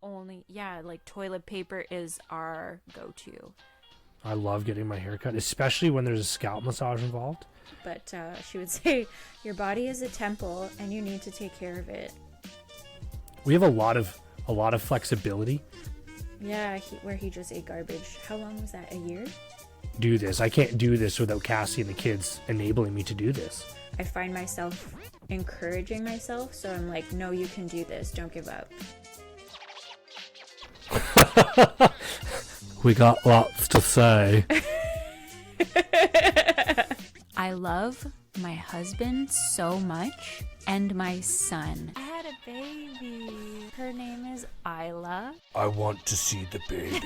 only, yeah, like toilet paper is our go-to. I love getting my hair cut, especially when there's a scalp massage involved. But she would say, your body is a temple and you need to take care of it. We have a lot of flexibility. Yeah, where he just ate garbage. How long was that? A year? Do this. I can't do this without Cassie and the kids enabling me to do this. I find myself encouraging myself, so I'm like, no, you can do this. Don't give up. We got lots to say. I love my husband so much and my son. I had a baby. Her name is Isla. I want to see the baby.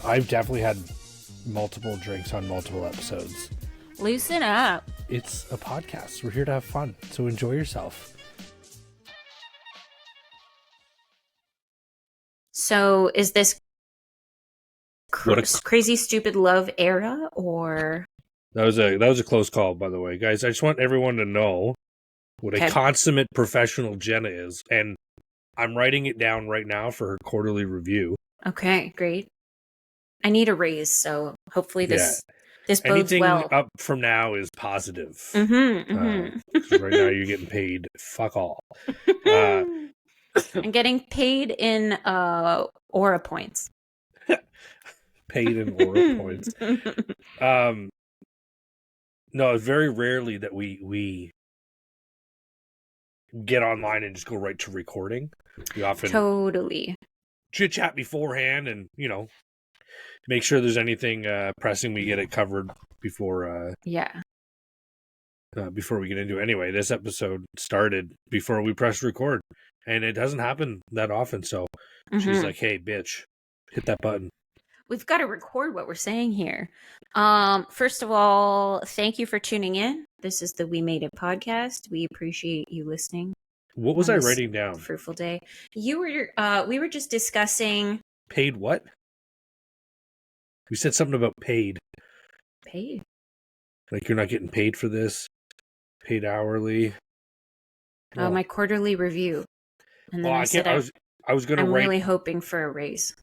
I've definitely had multiple drinks on multiple episodes. Loosen up. It's a podcast. We're here to have fun, so enjoy yourself. So is this crazy stupid love era, or that was a close call, by the way, guys. I just want everyone to know what a consummate professional Jenna is, and I'm writing it down right now for her quarterly review. Okay, great. I need a raise, so hopefully this bodes anything well. Up from now is positive. Mm-hmm, mm-hmm. Right now you're getting paid fuck all. I'm getting paid in aura points. Paid in aura points. No, very rarely that we get online and just go right to recording. We often totally chit chat beforehand, and make sure there's anything pressing, we get it covered before. Before we get into it. Anyway, this episode started before we pressed record, and it doesn't happen that often. So she's like, "Hey, bitch, hit that button." We've got to record what we're saying here. First of all, thank you for tuning in. This is the We Made It podcast. We appreciate you listening. What was I writing down? Fruitful day. We were just discussing paid what? We said something about paid. Paid. Like you're not getting paid for this. Paid hourly. My quarterly review. And then I was going to I'm write. really hoping for a raise.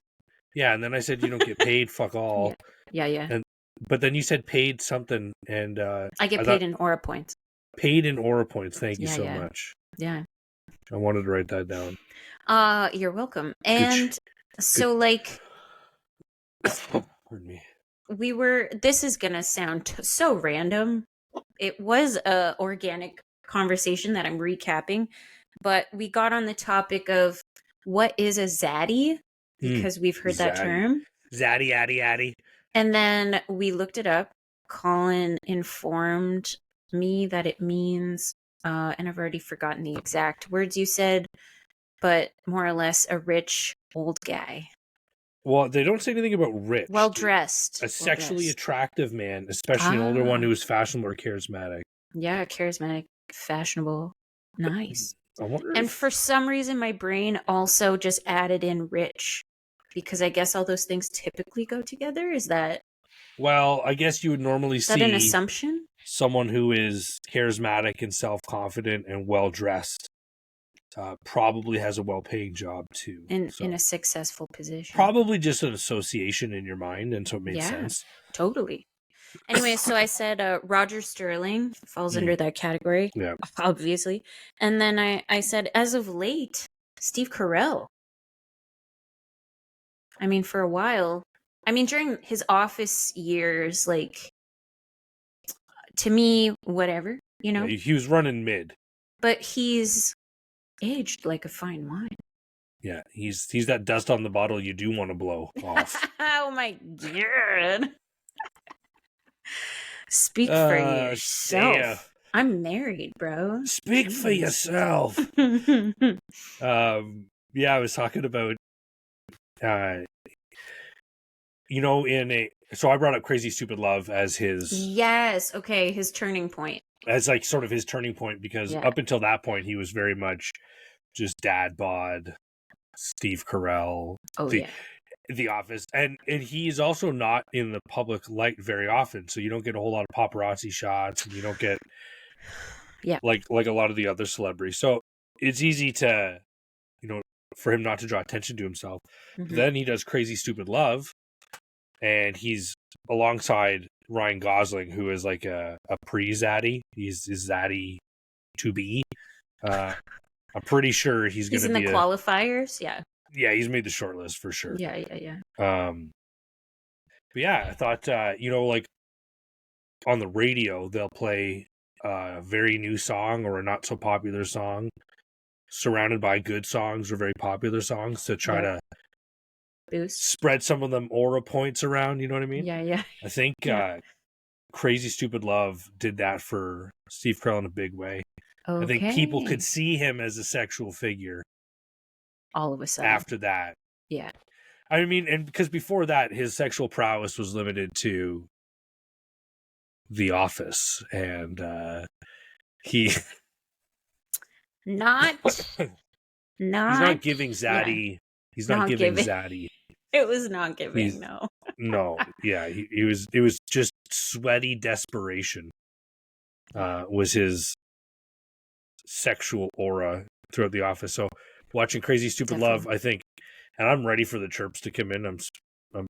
Yeah, and then I said you don't get paid. Fuck all. Yeah. But then you said paid something, and I get paid in aura points. Paid in aura points. Thank you so much. Yeah. I wanted to write that down. You're welcome. And Pardon me. This is gonna sound so random. It was a organic conversation that I'm recapping, but we got on the topic of what is a zaddy, because we've heard that term. Zaddy, addy, addy. And then we looked it up. Colin informed me that it means, and I've already forgotten the exact words you said, but more or less a rich old guy. Well, they don't say anything about rich. Well-dressed. A sexually attractive man, especially an older one who is fashionable or charismatic. Yeah, charismatic, fashionable, nice. I wonder and for some reason, my brain also just added in rich, because I guess all those things typically go together. Is that... Well, I guess you would normally see... Is that an assumption? Someone who is charismatic and self-confident and well-dressed. Probably has a well-paying job too. In a successful position. Probably just an association in your mind, and so it made sense. Totally. Anyway, so I said Roger Sterling falls under that category, obviously. And then I said, as of late, Steve Carrell. I mean, for a while. I mean, during his Office years, like, to me, whatever, Yeah, he was running mid. But he's... aged like a fine wine. Yeah, he's that dust on the bottle you do want to blow off. Oh my god. Speak for yourself. Yeah. I'm married, bro. Speak for yourself. I was talking about so I brought up Crazy Stupid Love as his... Yes, okay, his turning point. As like sort of his turning point, because up until that point he was very much just dad bod, Steve Carrell, The Office, and he's also not in the public light very often, so you don't get a whole lot of paparazzi shots, and you don't get like a lot of the other celebrities. So it's easy to for him not to draw attention to himself. Mm-hmm. Then he does Crazy Stupid Love, and he's alongside Ryan Gosling, who is like a pre-Zaddy. He's Zaddy to be. I'm pretty sure he's going to be in the qualifiers. Yeah, he's made the short list for sure. Yeah. But yeah, I thought like on the radio they'll play a very new song or a not so popular song surrounded by good songs or very popular songs to try to boost, spread some of them aura points around, you know what I mean? Yeah. I think Crazy Stupid Love did that for Steve Carrell in a big way. Okay. I think people could see him as a sexual figure all of a sudden after that. Yeah. I mean, and because before that, his sexual prowess was limited to The Office, and he not he's not giving Zaddy. Yeah. He's not giving Zaddy. It was not giving. No. Yeah, he was. It was just sweaty desperation. Was his sexual aura throughout The Office. So watching Crazy Stupid Love, I think, and I'm ready for the chirps to come in.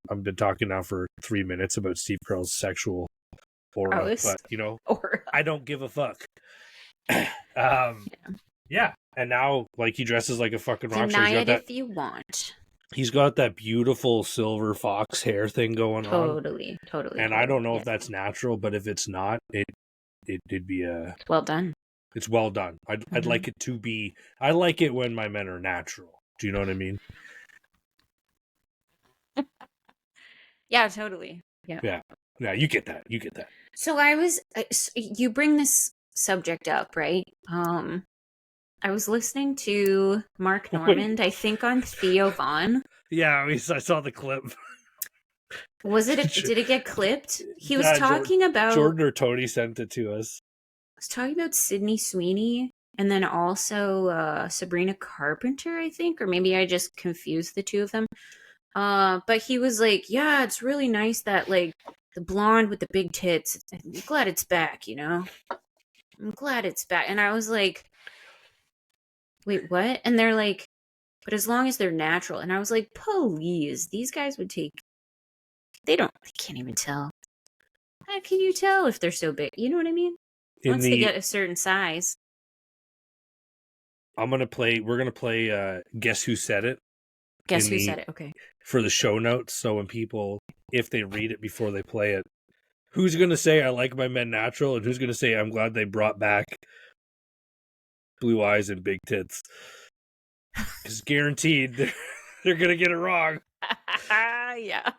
I've been talking now for 3 minutes about Steve Carell's sexual aura, but aura. I don't give a fuck. Yeah, and now like he dresses like a fucking rock star. Deny it if you want. He's got that beautiful silver fox hair thing going on. Totally. And I don't know if that's natural, but if it's not, it'd be it's well done. It's well done. I'd like it to be. I like it when my men are natural. Do you know what I mean? Yeah, totally. Yeah. Yeah. You get that. So you bring this subject up, right? I was listening to Mark Normand, I think on Theo Von. Yeah, I saw the clip. Was it? Did it get clipped? He was talking about Jordan or Tony sent it to us. I was talking about Sydney Sweeney and then also Sabrina Carpenter, I think, or maybe I just confused the two of them. But he was like, "Yeah, it's really nice that like the blonde with the big tits. I'm glad it's back, I'm glad it's back." And I was like, "Wait, what?" And they're like, "But as long as they're natural." And I was like, "Please, these guys would take. They can't even tell. How can you tell if they're so big? You know what I mean? Once they get a certain size." We're going to play Guess Who Said It. Guess Who Said It, okay. For the show notes, so when people, if they read it before they play it, who's going to say, "I like my men natural," and who's going to say, "I'm glad they brought back blue eyes and big tits"? It's guaranteed they're going to get it wrong. Yeah.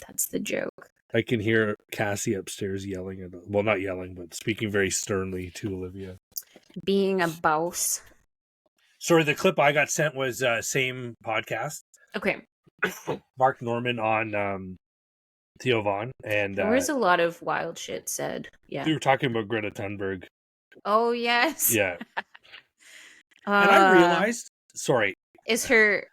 That's the joke. I can hear Cassie upstairs yelling not yelling, but speaking very sternly to Olivia. Being a boss. Sorry, the clip I got sent was same podcast. Okay. Mark Normand on Theo Von. And there was a lot of wild shit said. Yeah. We were talking about Greta Thunberg. Oh, yes. Yeah. And I realized, sorry. Is her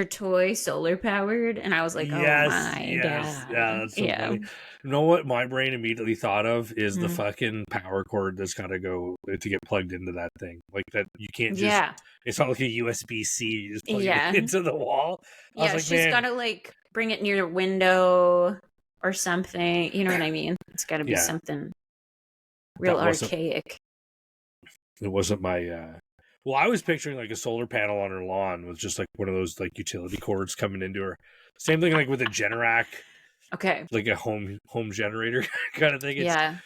toy solar powered? And I was like, yes, oh my God. Yeah, that's so funny. You know what my brain immediately thought of is the fucking power cord that's got to go to get plugged into that thing. Like that, you can't just, it's not like a USB-C, you just plug it into the wall. Yeah, like, she's got to like bring it near the window or something. You know what I mean? It's got to be something real archaic. It wasn't my, well, I was picturing like a solar panel on her lawn with just like one of those like utility cords coming into her. Same thing like with a Generac. Okay. Like a home generator kind of thing.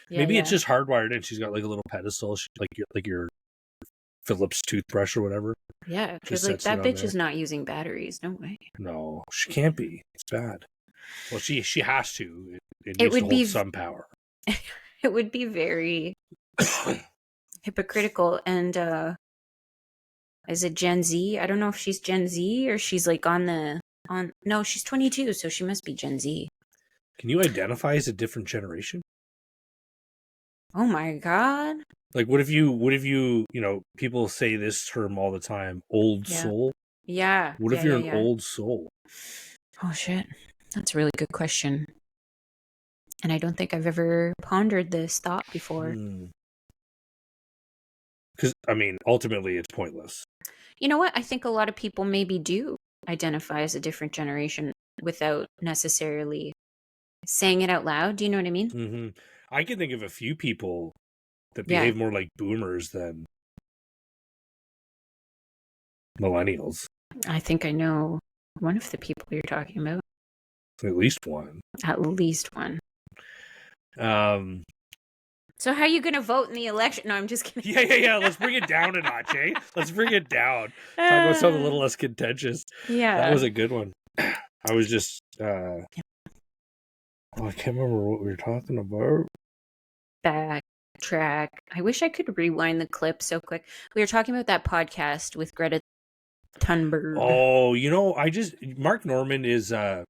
Maybe it's just hardwired in. She's got like a little pedestal, like your Philips toothbrush or whatever. Yeah, because like that bitch is not using batteries. No way. No, she can't be. It's bad. Well, she has to. It needs to hold some power. It would be very hypocritical. And is it Gen Z? I don't know if she's Gen Z or she's like no, she's 22, so she must be Gen Z. Can you identify as a different generation? Oh my God. Like what if you people say this term all the time, old soul? Yeah. What if you're an old soul? Oh shit. That's a really good question. And I don't think I've ever pondered this thought before. Because, I mean, ultimately it's pointless. You know what? I think a lot of people maybe do identify as a different generation without necessarily saying it out loud. Do you know what I mean? Mm-hmm. I can think of a few people that behave more like boomers than millennials. I think I know one of the people you're talking about. At least one. At least one. So how are you going to vote in the election? No, I'm just kidding. Yeah. Let's bring it down a notch, eh? Let's bring it down. Talk about something a little less contentious. Yeah. That was a good one. I was just... I can't remember what we were talking about. Backtrack. I wish I could rewind the clip so quick. We were talking about that podcast with Greta Thunberg. Oh, Mark Norman is a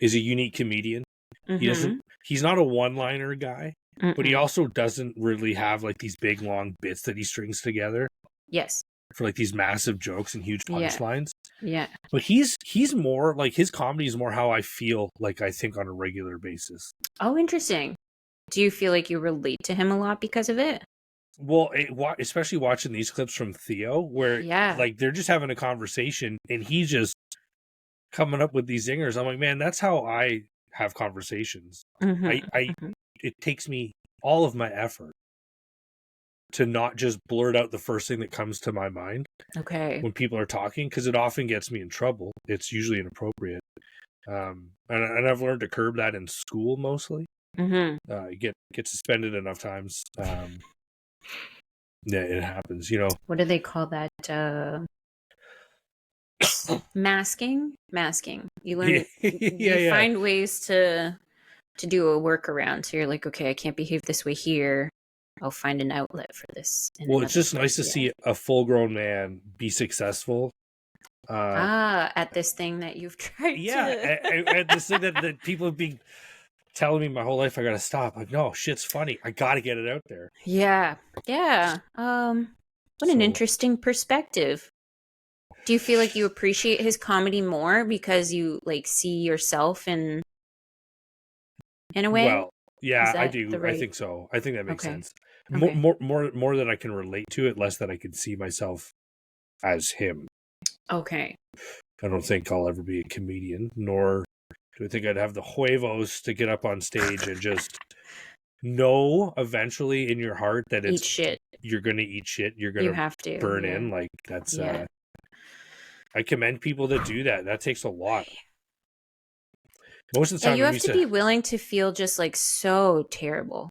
unique comedian. Mm-hmm. He's not a one-liner guy, but he also doesn't really have like these big long bits that he strings together. Yes. For like these massive jokes and huge punchlines. Yeah. But he's more like, his comedy is more how I feel like I think on a regular basis. Oh, interesting. Do you feel like you relate to him a lot because of it? Well, especially watching these clips from Theo, where like they're just having a conversation and he's just coming up with these zingers. I'm like, man, that's how I have conversations. It takes me all of my effort to not just blurt out the first thing that comes to my mind. Okay. When people are talking, because it often gets me in trouble. It's usually inappropriate. And I've learned to curb that in school mostly. You get suspended enough times. Yeah, it happens. What do they call that? Masking. You learn. You find ways to do a workaround. So you're like, okay, I can't behave this way here. I'll find an outlet for this. Well, it's just nice to see a full-grown man be successful. At this thing that you've tried. And this thing that people have been telling me my whole life I gotta stop. Like, no, shit's funny. I gotta get it out there. Yeah. What an interesting perspective. Do you feel like you appreciate his comedy more because you like see yourself in a way? Well, yeah, I do. I think so. I think that makes sense. More that I can relate to it, less that I can see myself as him. Okay. I don't think I'll ever be a comedian, nor do I think I'd have the huevos to get up on stage and just know eventually in your heart that it's shit. You're going to eat shit. You're going to burn in. Like, that's, I commend people that do that. That takes a lot. Most of the time, you have to be willing to feel just like so terrible.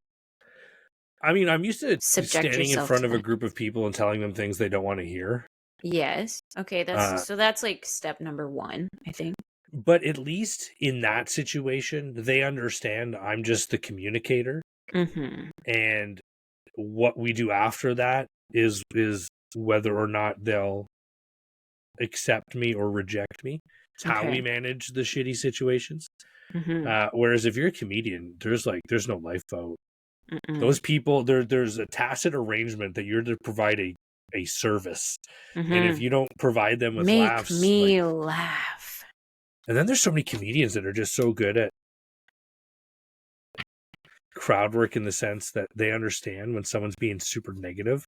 I mean, I'm used to standing in front of a group of people and telling them things they don't want to hear. Yes. Okay. That's like step number 1, I think. But at least in that situation, they understand I'm just the communicator. And what we do after that is whether or not they'll accept me or reject me. It's how we manage the shitty situations. Whereas if you're a comedian, there's no lifeboat. Those people, there's a tacit arrangement that you're to provide a service. And if you don't provide them with laughs, make me laugh. And then there's so many comedians that are just so good at crowd work in the sense that they understand when someone's being super negative,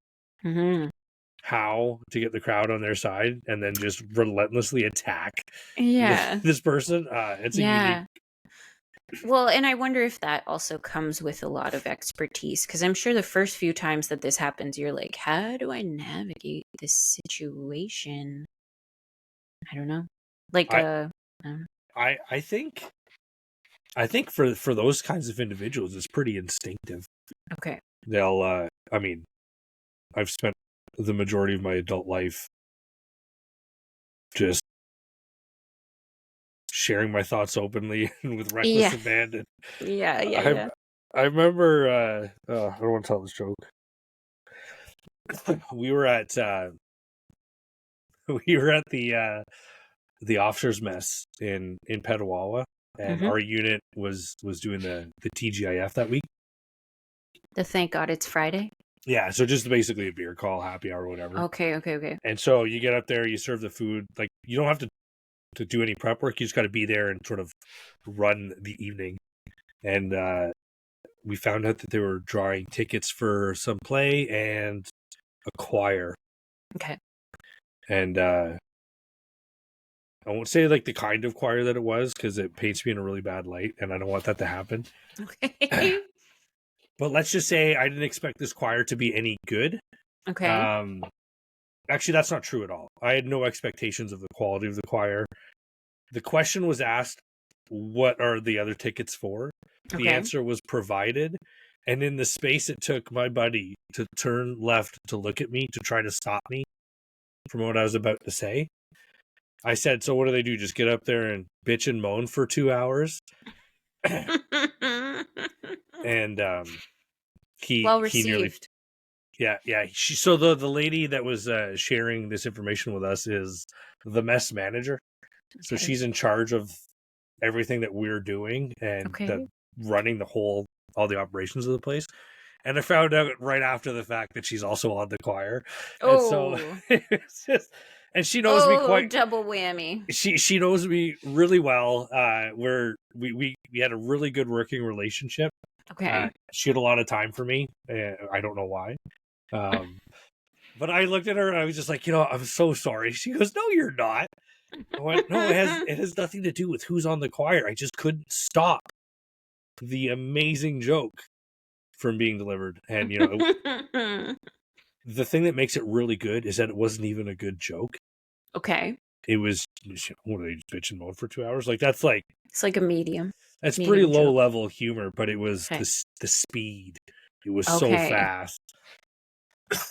how to get the crowd on their side and then just relentlessly attack this person. It's a unique. Well, and I wonder if that also comes with a lot of expertise, because I'm sure the first few times that this happens, you're like, how do I navigate this situation? I don't know. Like, I think for those kinds of individuals, it's pretty instinctive. Okay. They'll, I mean, I've spent the majority of my adult life just sharing my thoughts openly and with reckless abandon. I remember, I don't want to tell this joke. We were at the officers' mess in Petawawa, and our unit was doing the TGIF that week. The Thank God It's Friday? Yeah, so just basically a beer call, happy hour, whatever. Okay. And so you get up there, you serve the food. Like, you don't have to do any prep work. You just got to be there and sort of run the evening. And we found out that they were drawing tickets for some play and a choir. Okay. And I won't say like the kind of choir that it was, because it paints me in a really bad light, and I don't want that to happen. Okay. But let's just say I didn't expect this choir to be any good. Okay. Actually, that's not true at all. I had no expectations of the quality of the choir. The question was asked, what are the other tickets for? The answer was provided. And in the space it took my buddy to turn left to look at me to try to stop me from what I was about to say, I said, so what do they do? Just get up there and bitch and moan for 2 hours? And he well he nearly... received. Yeah. So the lady that was sharing this information with us is the mess manager. So she's in charge of everything that we're doing and running all the operations of the place. And I found out right after the fact that she's also on the choir. And so it's just, and she knows me quite... double whammy. She knows me really well. We had a really good working relationship. Okay. She had a lot of time for me. I don't know why. But I looked at her and I was just like, I'm so sorry. She goes, no, you're not. I went, no, it has nothing to do with who's on the choir. I just couldn't stop the amazing joke from being delivered. And, the thing that makes it really good is that it wasn't even a good joke. Okay. It was, what are they, bitch and moan for 2 hours? Like, that's like... It's like a medium. That's pretty low level humor, but it was the speed. It was so fast.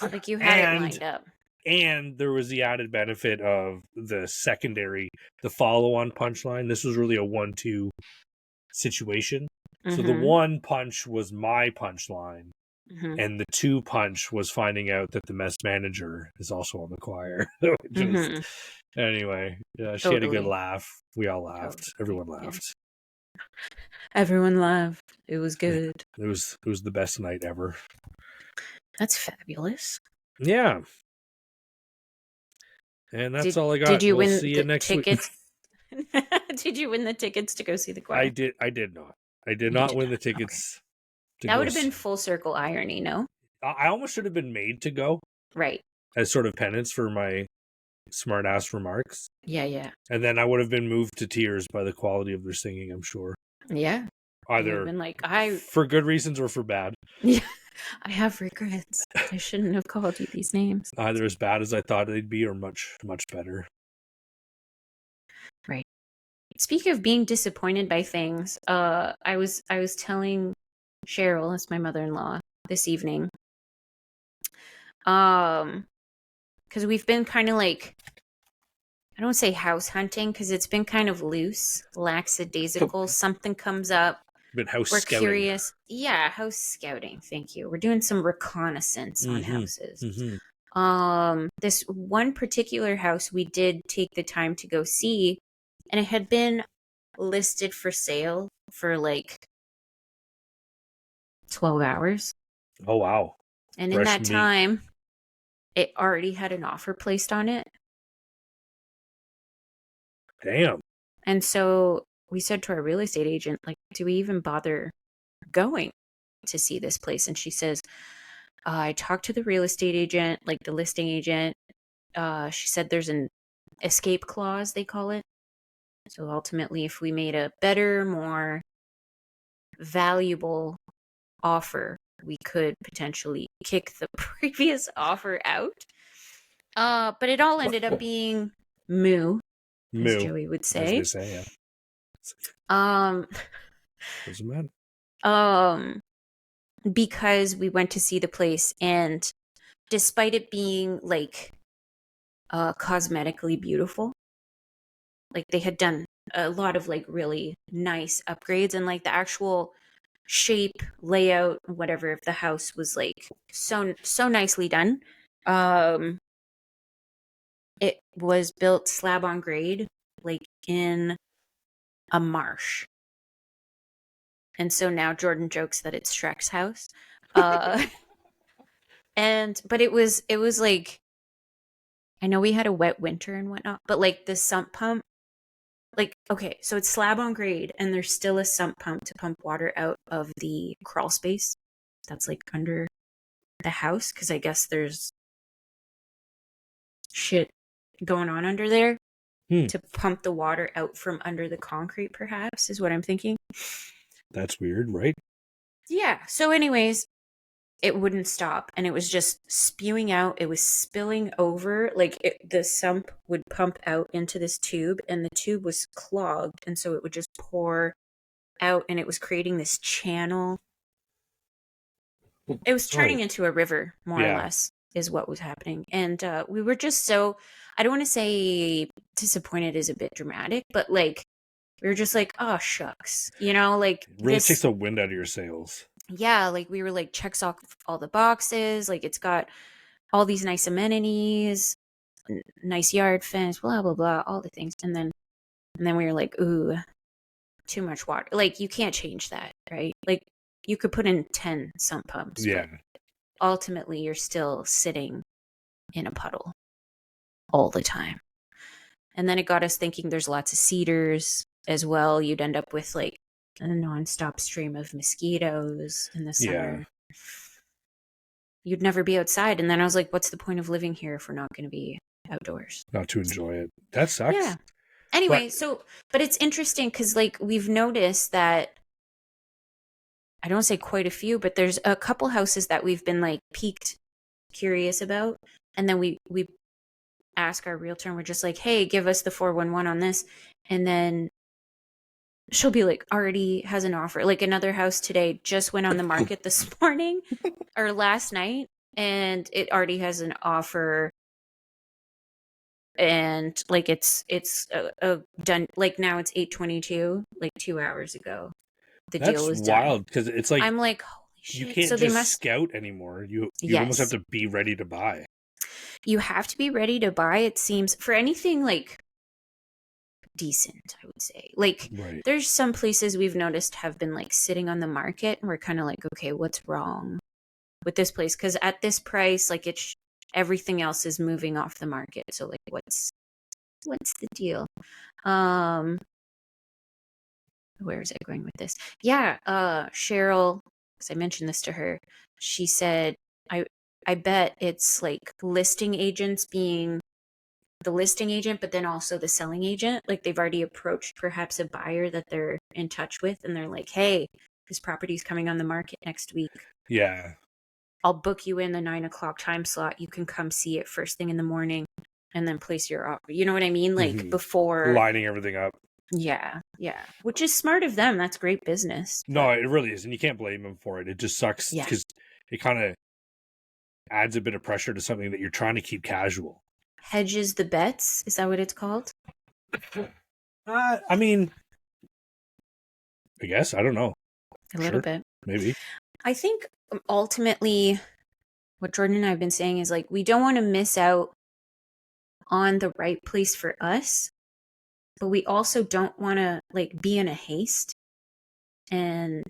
Like you had it lined up. And there was the added benefit of the follow-on punchline. This was really a 1-2 situation. Mm-hmm. So the 1 punch was my punchline, and the 2 punch was finding out that the mess manager is also on the choir. Anyway, she had a good laugh. We all laughed. Everyone laughed. Everyone laughed. It was good. It was the best night ever. That's fabulous. Yeah. And that's all I got. Did you we'll win see the you next tickets? Week. Did you win the tickets to go see the choir? I did not. I did not win the tickets. Okay. That would have been full circle irony, no? I almost should have been made to go. Right. As sort of penance for my smart ass remarks. Yeah. And then I would have been moved to tears by the quality of their singing, I'm sure. Yeah. Either been like, for good reasons or for bad. Yeah. I have regrets. I shouldn't have called you these names. Either as bad as I thought they'd be or much, much better. Right. Speaking of being disappointed by things, I was telling Cheryl, that's my mother-in-law, this evening. Because we've been kind of like, I don't say house hunting because it's been kind of loose, lackadaisical. Something comes up. But house We're scouting. Curious. Yeah, house scouting. Thank you. We're doing some reconnaissance on houses. This one particular house we did take the time to go see, and it had been listed for sale for like 12 hours. Oh, wow. And in that time, it already had an offer placed on it. Damn. And so we said to our real estate agent, like, do we even bother going to see this place? And she says, I talked to the real estate agent, like the listing agent. She said there's an escape clause, they call it. So ultimately, if we made a better, more valuable offer, we could potentially kick the previous offer out. But it all ended up being moo, as Joey would say. As they say, yeah. Doesn't matter. Because we went to see the place, and despite it being like cosmetically beautiful, like they had done a lot of like really nice upgrades, and like the actual shape, layout, whatever of the house was like so nicely done. It was built slab on grade, like in a marsh. And so now Jordan jokes that it's Shrek's house. But it was like, I know we had a wet winter and whatnot, but like the sump pump, like, okay, so it's slab on grade and there's still a sump pump to pump water out of the crawl space that's like under the house. Cause I guess there's shit going on under there to pump the water out from under the concrete, perhaps, is what I'm thinking. That's weird, right? Yeah. So anyways, it wouldn't stop, and it was just spewing out. It was spilling over. Like, the sump would pump out into this tube, and the tube was clogged, and so it would just pour out, and it was creating this channel. It was turning into a river, more or less, is what was happening. And we were just so, I don't want to say disappointed is a bit dramatic, but like, we were just like, oh, shucks. You know, like, it really takes the wind out of your sails. Yeah, like, we were like, checks off all the boxes. Like, it's got all these nice amenities, nice yard fence, blah, blah, blah, all the things. And then we were like, ooh, too much water. Like, you can't change that, right? Like, you could put in 10 sump pumps. Yeah. But ultimately, you're still sitting in a puddle all the time. And then it got us thinking there's lots of cedars as well. You'd end up with like a nonstop stream of mosquitoes in the summer. Yeah. You'd never be outside. And then I was like, what's the point of living here if we're not going to be outdoors? Not to enjoy it. That sucks. Yeah. Anyway, but it's interesting because like we've noticed that, I don't say quite a few, but there's a couple houses that we've been like piqued curious about. And then we ask our realtor and we're just like, hey, give us the 411 on this. And then she'll be like, already has an offer. Like, another house today just went on the market this morning or last night, and it already has an offer. And like, it's done. Like, now it's 8:22, like 2 hours ago. The deal was done. That's wild, because it's like, I'm like, holy shit. You can't just scout anymore. You almost have to be ready to buy. You have to be ready to buy, it seems, for anything like decent, I would say. Like, There's some places we've noticed have been like sitting on the market, and we're kind of like, okay, what's wrong with this place? Because at this price, like, everything else is moving off the market. So like, what's the deal? Where is it going with this? Yeah, Cheryl, because I mentioned this to her, she said, I bet it's like listing agents being the listing agent, but then also the selling agent. Like, they've already approached perhaps a buyer that they're in touch with, and they're like, hey, this property's coming on the market next week. Yeah. I'll book you in the 9:00 time slot. You can come see it first thing in the morning and then place your offer. You know what I mean? Like, before lining everything up. Yeah. Which is smart of them. That's great business. No, it really is. And you can't blame them for it. It just sucks because it kind of adds a bit of pressure to something that you're trying to keep casual. Hedges the bets? Is that what it's called? I mean, I guess. I don't know. A little bit. Maybe. I think ultimately what Jordan and I have been saying is like, we don't want to miss out on the right place for us, but we also don't want to like be in a haste and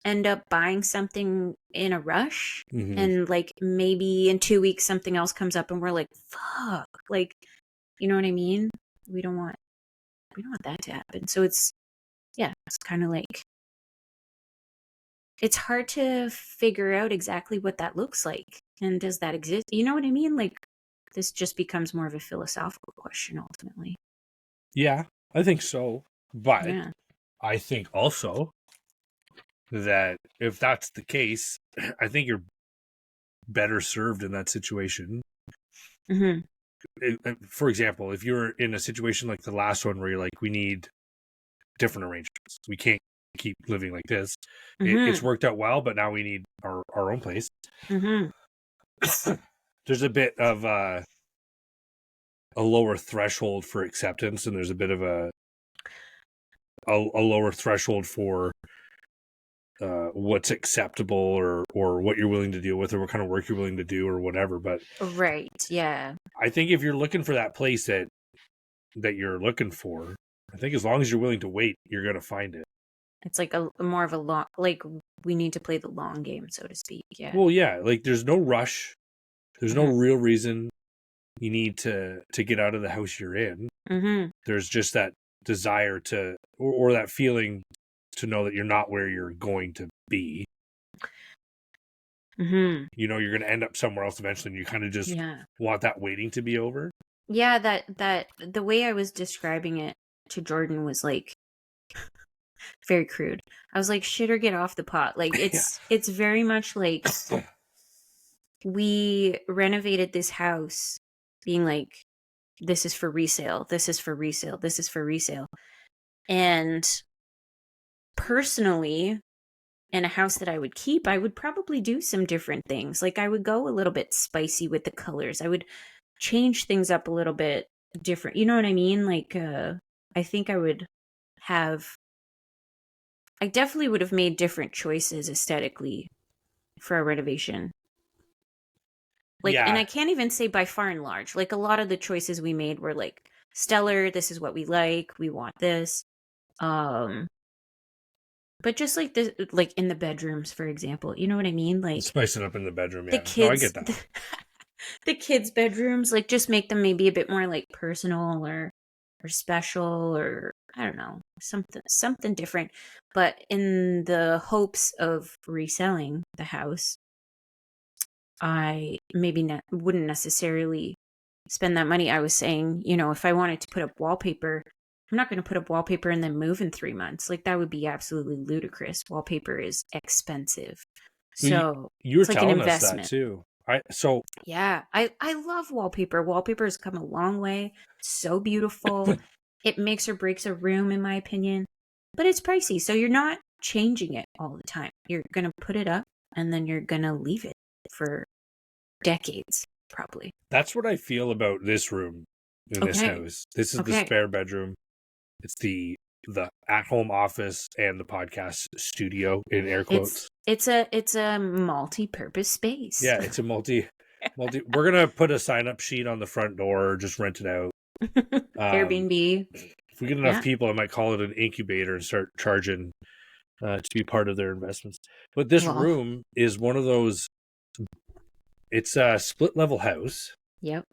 end up buying something in a rush. And like, maybe in 2 weeks something else comes up and we're like, fuck, like, you know what I mean? We don't want that to happen. So it's kind of like, it's hard to figure out exactly what that looks like, and does that exist? You know what I mean? Like, this just becomes more of a philosophical question ultimately. Yeah, I think so. But I think also that if that's the case, I think you're better served in that situation. For example, if you're in a situation like the last one where you're like, we need different arrangements, we can't keep living like this. It's worked out well, but now we need our own place. There's a bit of a lower threshold for acceptance, and there's a bit of a lower threshold for what's acceptable or what you're willing to deal with, or what kind of work you're willing to do, or whatever. But I think if you're looking for that place that you're looking for, I think as long as you're willing to wait, you're going to find it. It's like a more of a long, like, we need to play the long game, so to speak. Yeah. Well, yeah, like, there's no rush. There's no real reason you need to get out of the house you're in. There's just that desire to, or that feeling to know that you're not where you're going to be. Mm-hmm. You know, you're going to end up somewhere else eventually, and you kind of just want that waiting to be over. Yeah, that the way I was describing it to Jordan was like very crude. I was like, shit or get off the pot. Like it's very much like we renovated this house being like, this is for resale, this is for resale, this is for resale. And personally, in a house that I would keep, I would probably do some different things. Like I would go a little bit spicy with the colors. I would change things up a little bit different. You know what I mean? Like I think I definitely would have made different choices aesthetically for a renovation. Like, and I can't even say by far and large. Like a lot of the choices we made were like stellar. This is what we like. We want this. But just like this, like in the bedrooms, for example, you know what I mean? Like spice it up in the bedroom. Yeah, the kids, I get that. The kids' bedrooms, like just make them maybe a bit more like personal or special, or I don't know, something different. But in the hopes of reselling the house, I maybe wouldn't necessarily spend that money. I was saying, you know, if I wanted to put up wallpaper, I'm not going to put up wallpaper and then move in 3 months. Like that would be absolutely ludicrous. Wallpaper is expensive. So you were like telling us that too. I love wallpaper. Wallpaper has come a long way. It's so beautiful. It makes or breaks a room, in my opinion. But it's pricey, so you're not changing it all the time. You're going to put it up and then you're going to leave it for decades, probably. That's what I feel about this room in this house. This is the spare bedroom. It's the at-home office and the podcast studio in air quotes. It's a multi-purpose space. Yeah, it's a multi. We're gonna put a sign-up sheet on the front door, or just rent it out. Airbnb. If we get enough people, I might call it an incubator and start charging to be part of their investments. But this room is one of those. It's a split-level house. Yep.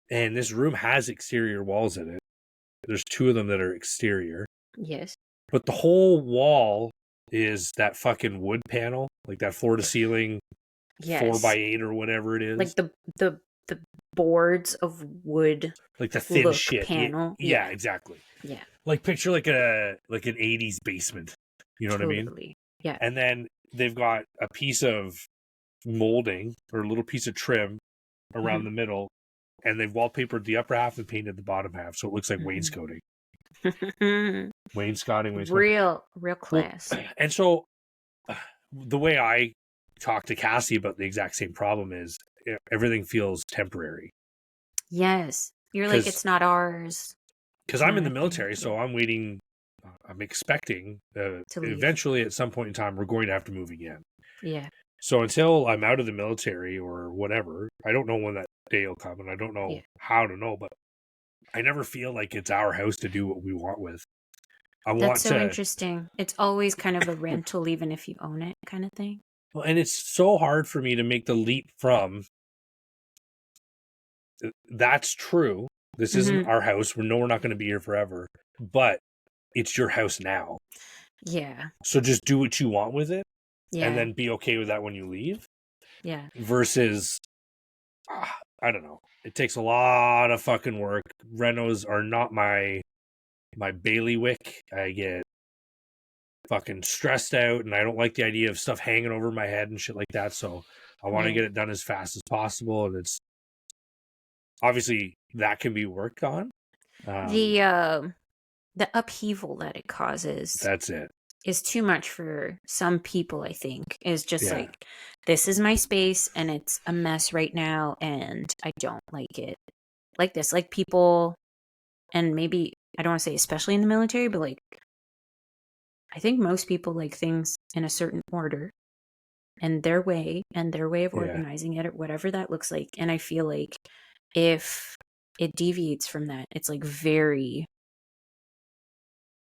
And this room has exterior walls in it. There's 2 of them that are exterior. Yes. But the whole wall is that fucking wood panel, like that floor to ceiling, 4x8 or whatever it is. Like the boards of wood, like the thin shit panel. Yeah, exactly. Yeah. Like picture like an 80s basement. You know what I mean? Yeah. And then they've got a piece of molding or a little piece of trim around the middle. And they've wallpapered the upper half and painted the bottom half, so it looks like wainscoting. Wainscoting. Real class. Well, and so, the way I talk to Cassie about the exact same problem is everything feels temporary. Yes, you're like, it's not ours. Because I'm in the military, so I'm waiting. I'm expecting eventually, at some point in time, we're going to have to move again. Yeah. So until I'm out of the military or whatever, I don't know when that day will come, and I don't know how to know, but I never feel like it's our house to do what we want with. That's so interesting. It's always kind of a rental, even if you own it, kind of thing. Well, and it's so hard for me to make the leap from that's true. This isn't our house. We're not going to be here forever, but it's your house now. Yeah. So just do what you want with it. Yeah. And then be okay with that when you leave. Yeah. Versus, I don't know. It takes a lot of fucking work. Renos are not my bailiwick. I get fucking stressed out, and I don't like the idea of stuff hanging over my head and shit like that. So I want to get it done as fast as possible. And it's obviously that can be worked on. The upheaval that it causes. That's it. Is too much for some people, I think. Is just like, this is my space and it's a mess right now and I don't like it. Like this. Like people, and maybe, I don't want to say especially in the military, but like, I think most people like things in a certain order and their way of organizing it, or whatever that looks like. And I feel like if it deviates from that, it's like very...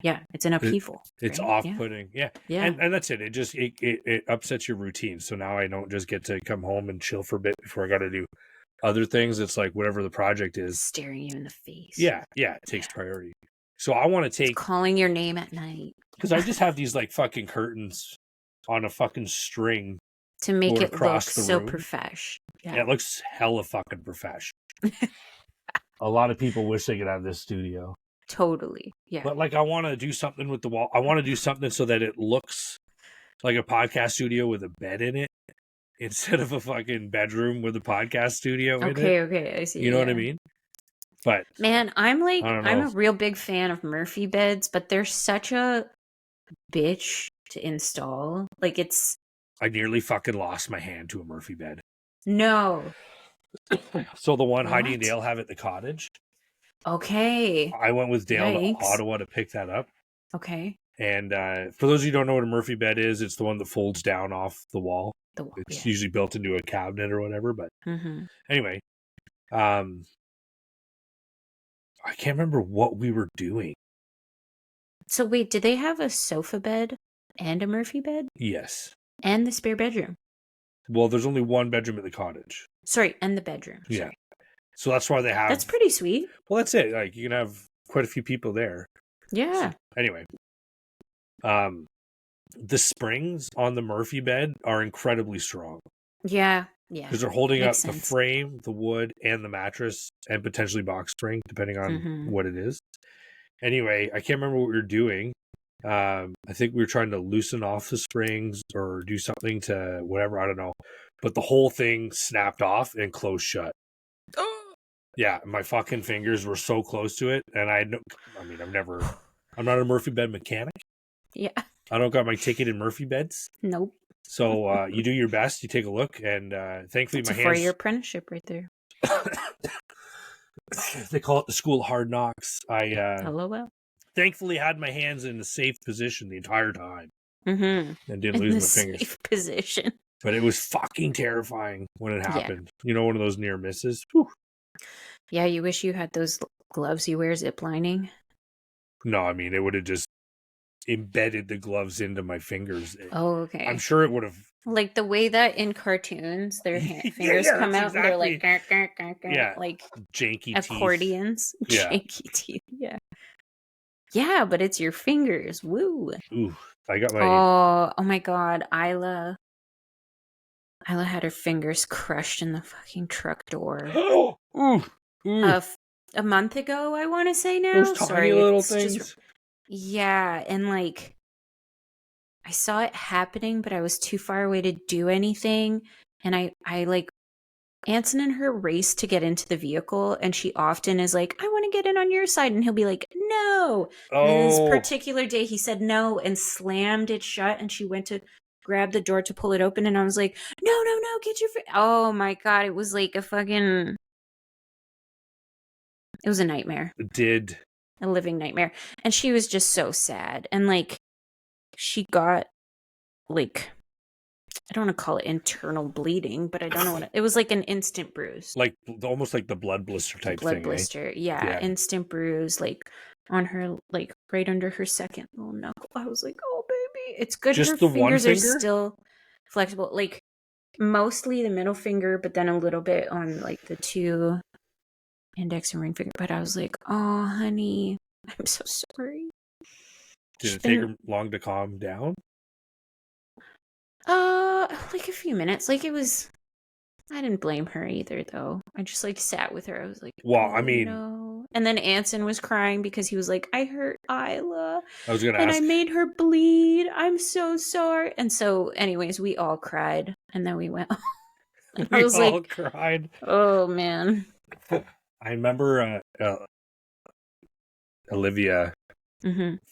Yeah, it's an upheaval. It's off-putting. Yeah. And that's it. It just it upsets your routine. So now I don't just get to come home and chill for a bit before I got to do other things. It's like whatever the project is, staring you in the face. Yeah, it takes priority. So I want to take calling your name at night, because I just have these like fucking curtains on a fucking string to make it look so room. profesh. Yeah, it looks hella fucking profesh. A lot of people wish they could have this studio. Totally. Yeah. But like, I want to do something with the wall. I want to do something so that it looks like a podcast studio with a bed in it instead of a fucking bedroom with a podcast studio in it. Okay, I see. You know what I mean? But man, I'm a real big fan of Murphy beds, but they're such a bitch to install. Like, it's... I nearly fucking lost my hand to a Murphy bed. No. So the one Heidi and Dale have at the cottage. Okay. I went with Dale to Ottawa to pick that up. Okay. And for those of you who don't know what a Murphy bed is, it's the one that folds down off the wall. It's usually built into a cabinet or whatever. But anyway, I can't remember what we were doing. So wait, did they have a sofa bed and a Murphy bed? Yes. And the spare bedroom? Well, there's only one bedroom at the cottage. Sorry, and the bedroom. Yeah. Sorry. So that's why they have... That's pretty sweet. Well, that's it. Like, you can have quite a few people there. Yeah. So, anyway. The springs on the Murphy bed are incredibly strong. Yeah. Because they're holding up the frame, the wood, and the mattress, and potentially box spring, depending on what it is. Anyway, I can't remember what we were doing. I think we were trying to loosen off the springs or do something to whatever, I don't know. But the whole thing snapped off and closed shut. Yeah, my fucking fingers were so close to it, and I'm not a Murphy bed mechanic. Yeah. I don't got my ticket in Murphy beds. Nope. So you do your best, you take a look, and thankfully it's my hands... It's a 4-year apprenticeship right there. They call it the school of hard knocks. LOL. Thankfully had my hands in a safe position the entire time. And didn't lose my fingers. Safe position. But it was fucking terrifying when it happened. Yeah. You know, one of those near misses. Whew. Yeah, you wish you had those gloves you wear ziplining. No, I mean, it would have just embedded the gloves into my fingers. Oh, okay. I'm sure it would have... Like the way that in cartoons, their fingers come out and they're like... like janky accordions. Teeth. Yeah. Janky teeth, yeah. Yeah, but it's your fingers. Woo. Ooh, I got my... Oh my God. Isla had her fingers crushed in the fucking truck door. Ooh. A month ago, I want to say now. Those tiny little things. Yeah, and like, I saw it happening, but I was too far away to do anything. And I like, Anson and her race to get into the vehicle, and she often is like, I want to get in on your side. And he'll be like, no. And this particular day, he said no and slammed it shut, and she went to grab the door to pull it open, and I was like, no, get your... Oh my God, it was like a fucking... It was a nightmare. A living nightmare. And she was just so sad. And like, she got like, I don't want to call it internal bleeding, but I don't know what it was, like an instant bruise. Like almost like the blood blister type thing. Blood blister. Yeah. Instant bruise, like on her, like right under her second little knuckle. I was like, oh baby. It's good. Just her the fingers one are finger? still flexible. Like mostly the middle finger, but then a little bit on like the two index and ring finger. But I was like, oh honey, I'm so sorry. Did it take her long to calm down? Like a few minutes. Like it was... I didn't blame her either, though. I just like sat with her. I was like, well, I mean... no. And then Anson was crying because he was like, I hurt Isla. I was gonna ask. And I made her bleed. I'm so sorry. And so, anyways, we all cried. And then we went... I was all like, cried. Oh, man. I remember Olivia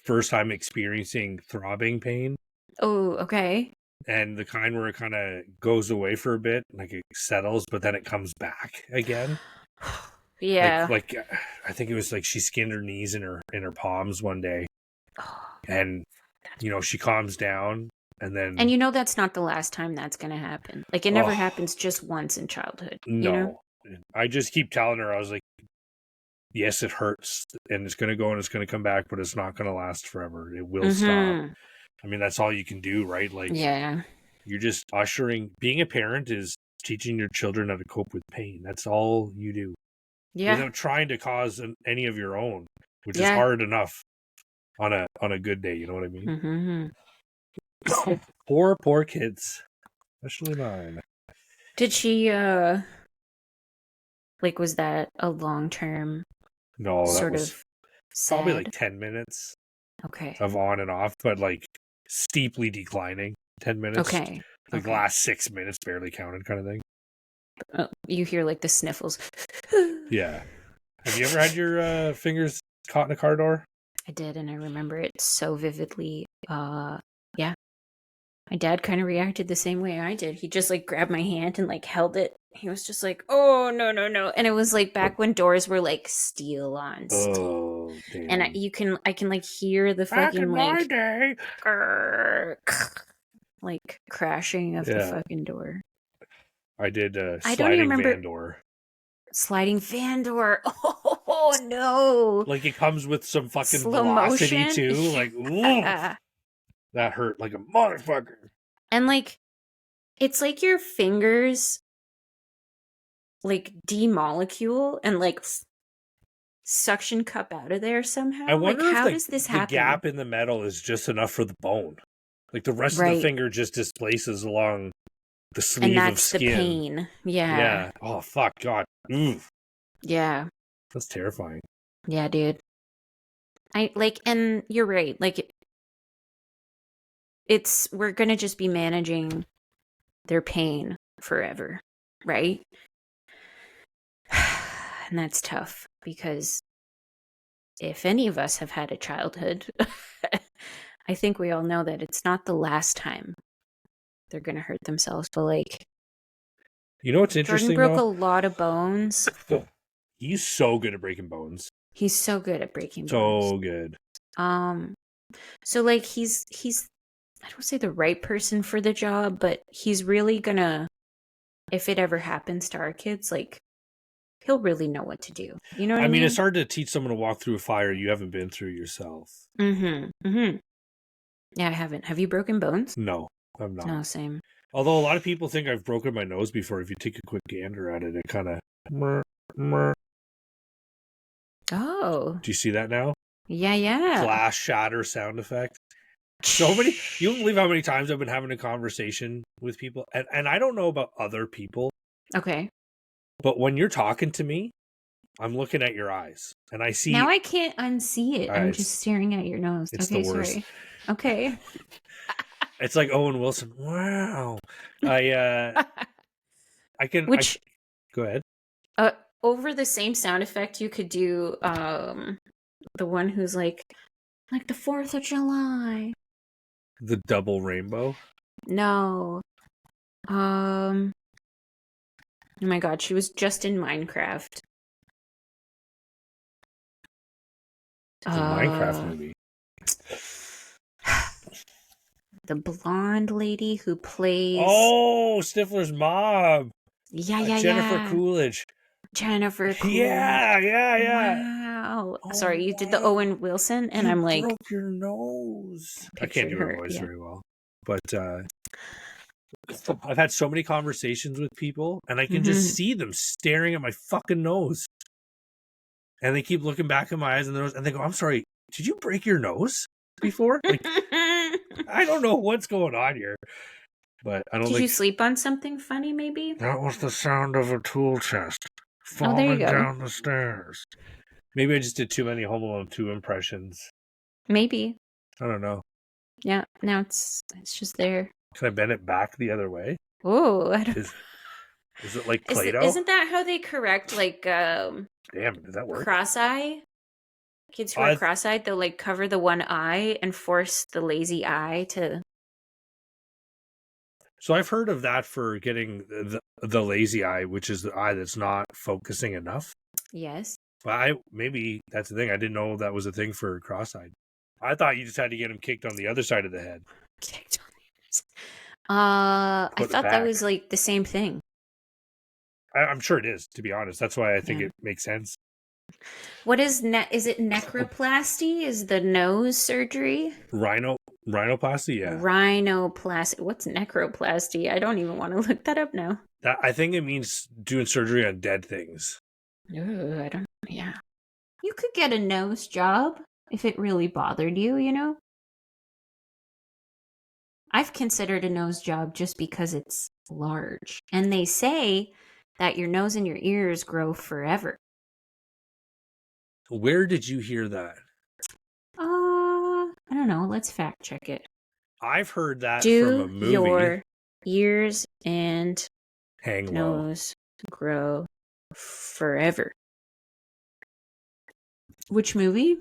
first time experiencing throbbing pain. Oh, okay. And the kind where it kind of goes away for a bit, like it settles, but then it comes back again. Yeah. Like I think it was like she skinned her knees in her palms one day. And you know, she calms down and then... And you know that's not the last time that's going to happen. Like it never happens just once in childhood. No. You know? I just keep telling her, I was like, yes, it hurts and it's going to go and it's going to come back, but it's not going to last forever. It will stop. I mean, that's all you can do, right? Like, yeah, you're just ushering... Being a parent is teaching your children how to cope with pain. That's all you do. Yeah. Without trying to cause any of your own, which is hard enough on a good day. You know what I mean? Poor kids. Especially mine. Did she, like, was that a long-term sort of sad? Probably like 10 minutes. Okay. Of on and off, but like steeply declining. 10 minutes. Okay. Like the last 6 minutes barely counted kind of thing. You hear like the sniffles. Yeah. Have you ever had your fingers caught in a car door? I did, and I remember it so vividly. Yeah. My dad kind of reacted the same way I did. He just like grabbed my hand and like held it. He was just like, "Oh, no, no, no." And it was like back when doors were like steel on steel. Oh, damn. And I can like hear the fucking like day. like crashing of the fucking door. I did sliding van door. Sliding van door. Oh no! Like it comes with some fucking slow velocity motion too. Like that hurt like a motherfucker. And like, it's like your fingers like demolecule and like suction cup out of there somehow. I wonder like, how if does this happen? The gap in the metal is just enough for the bone. Like the rest of the finger just displaces along the sleeve and of skin. That's the pain. Yeah. Yeah. Oh fuck, God. Yeah. That's terrifying. Yeah, dude. I like, and you're right. Like, we're gonna just be managing their pain forever, right? And that's tough because if any of us have had a childhood, I think we all know that it's not the last time they're gonna hurt themselves. But like, you know what's interesting? Jordan broke a lot of bones. He's so good at breaking bones. He's so good at breaking bones. So good. So like he's I don't say the right person for the job, but he's really gonna, if it ever happens to our kids, like he'll really know what to do. You know what I mean? It's hard to teach someone to walk through a fire you haven't been through yourself. Yeah, I haven't. Have you broken bones? No, I'm not. No, same. Although a lot of people think I've broken my nose before. If you take a quick gander at it, it kind of. Oh. Do you see that now? Yeah. Glass shatter sound effect. So many. You don't believe how many times I've been having a conversation with people, and I don't know about other people. Okay. But when you're talking to me, I'm looking at your eyes, and I see. Now I can't unsee it. I'm just staring at your nose. It's okay, the worst. Sorry. Okay. It's like Owen Wilson. Wow. I can. Which? Go ahead. Over the same sound effect, you could do the one who's like the 4th of July. The double rainbow? No. Oh my God, she was just in Minecraft. The Minecraft movie. The blonde lady who plays. Oh, Stifler's mom. Yeah. Jennifer Coolidge. Jennifer Coolidge. Yeah. Wow. Sorry, you did the Owen Wilson, and I'm like, broke your nose. I can't do her voice very well, but I've had so many conversations with people, and I can just see them staring at my fucking nose, and they keep looking back in my eyes and their nose, and they go, "I'm sorry, did you break your nose before?" Like, I don't know what's going on here, but I don't. Did you sleep on something funny? Maybe that was the sound of a tool chest falling down the stairs. Maybe I just did too many Home Alone 2 impressions. Maybe. I don't know. Yeah, now it's just there. Can I bend it back the other way? Oh, I don't. Is it like Play-Doh? Isn't that how they correct like Damn, did that work? Cross-eye? Kids who are cross-eyed, they'll like cover the one eye and force the lazy eye to. So I've heard of that for getting the lazy eye, which is the eye that's not focusing enough. Yes. Well, maybe that's the thing. I didn't know that was a thing for cross-eyed. I thought you just had to get him kicked on the other side of the head. Kicked on the other side. I thought that was like the same thing. I'm sure it is, to be honest. That's why I think it makes sense. What is is it necroplasty? Is the nose surgery? Rhinoplasty, yeah. Rhinoplasty. What's necroplasty? I don't even want to look that up now. I think it means doing surgery on dead things. Ooh, I don't. Yeah, you could get a nose job if it really bothered you. You know. I've considered a nose job just because it's large. And they say that your nose and your ears grow forever. Where did you hear that? I don't know. Let's fact check it. I've heard that from a movie. Your ears and hang nose grow forever. Which movie?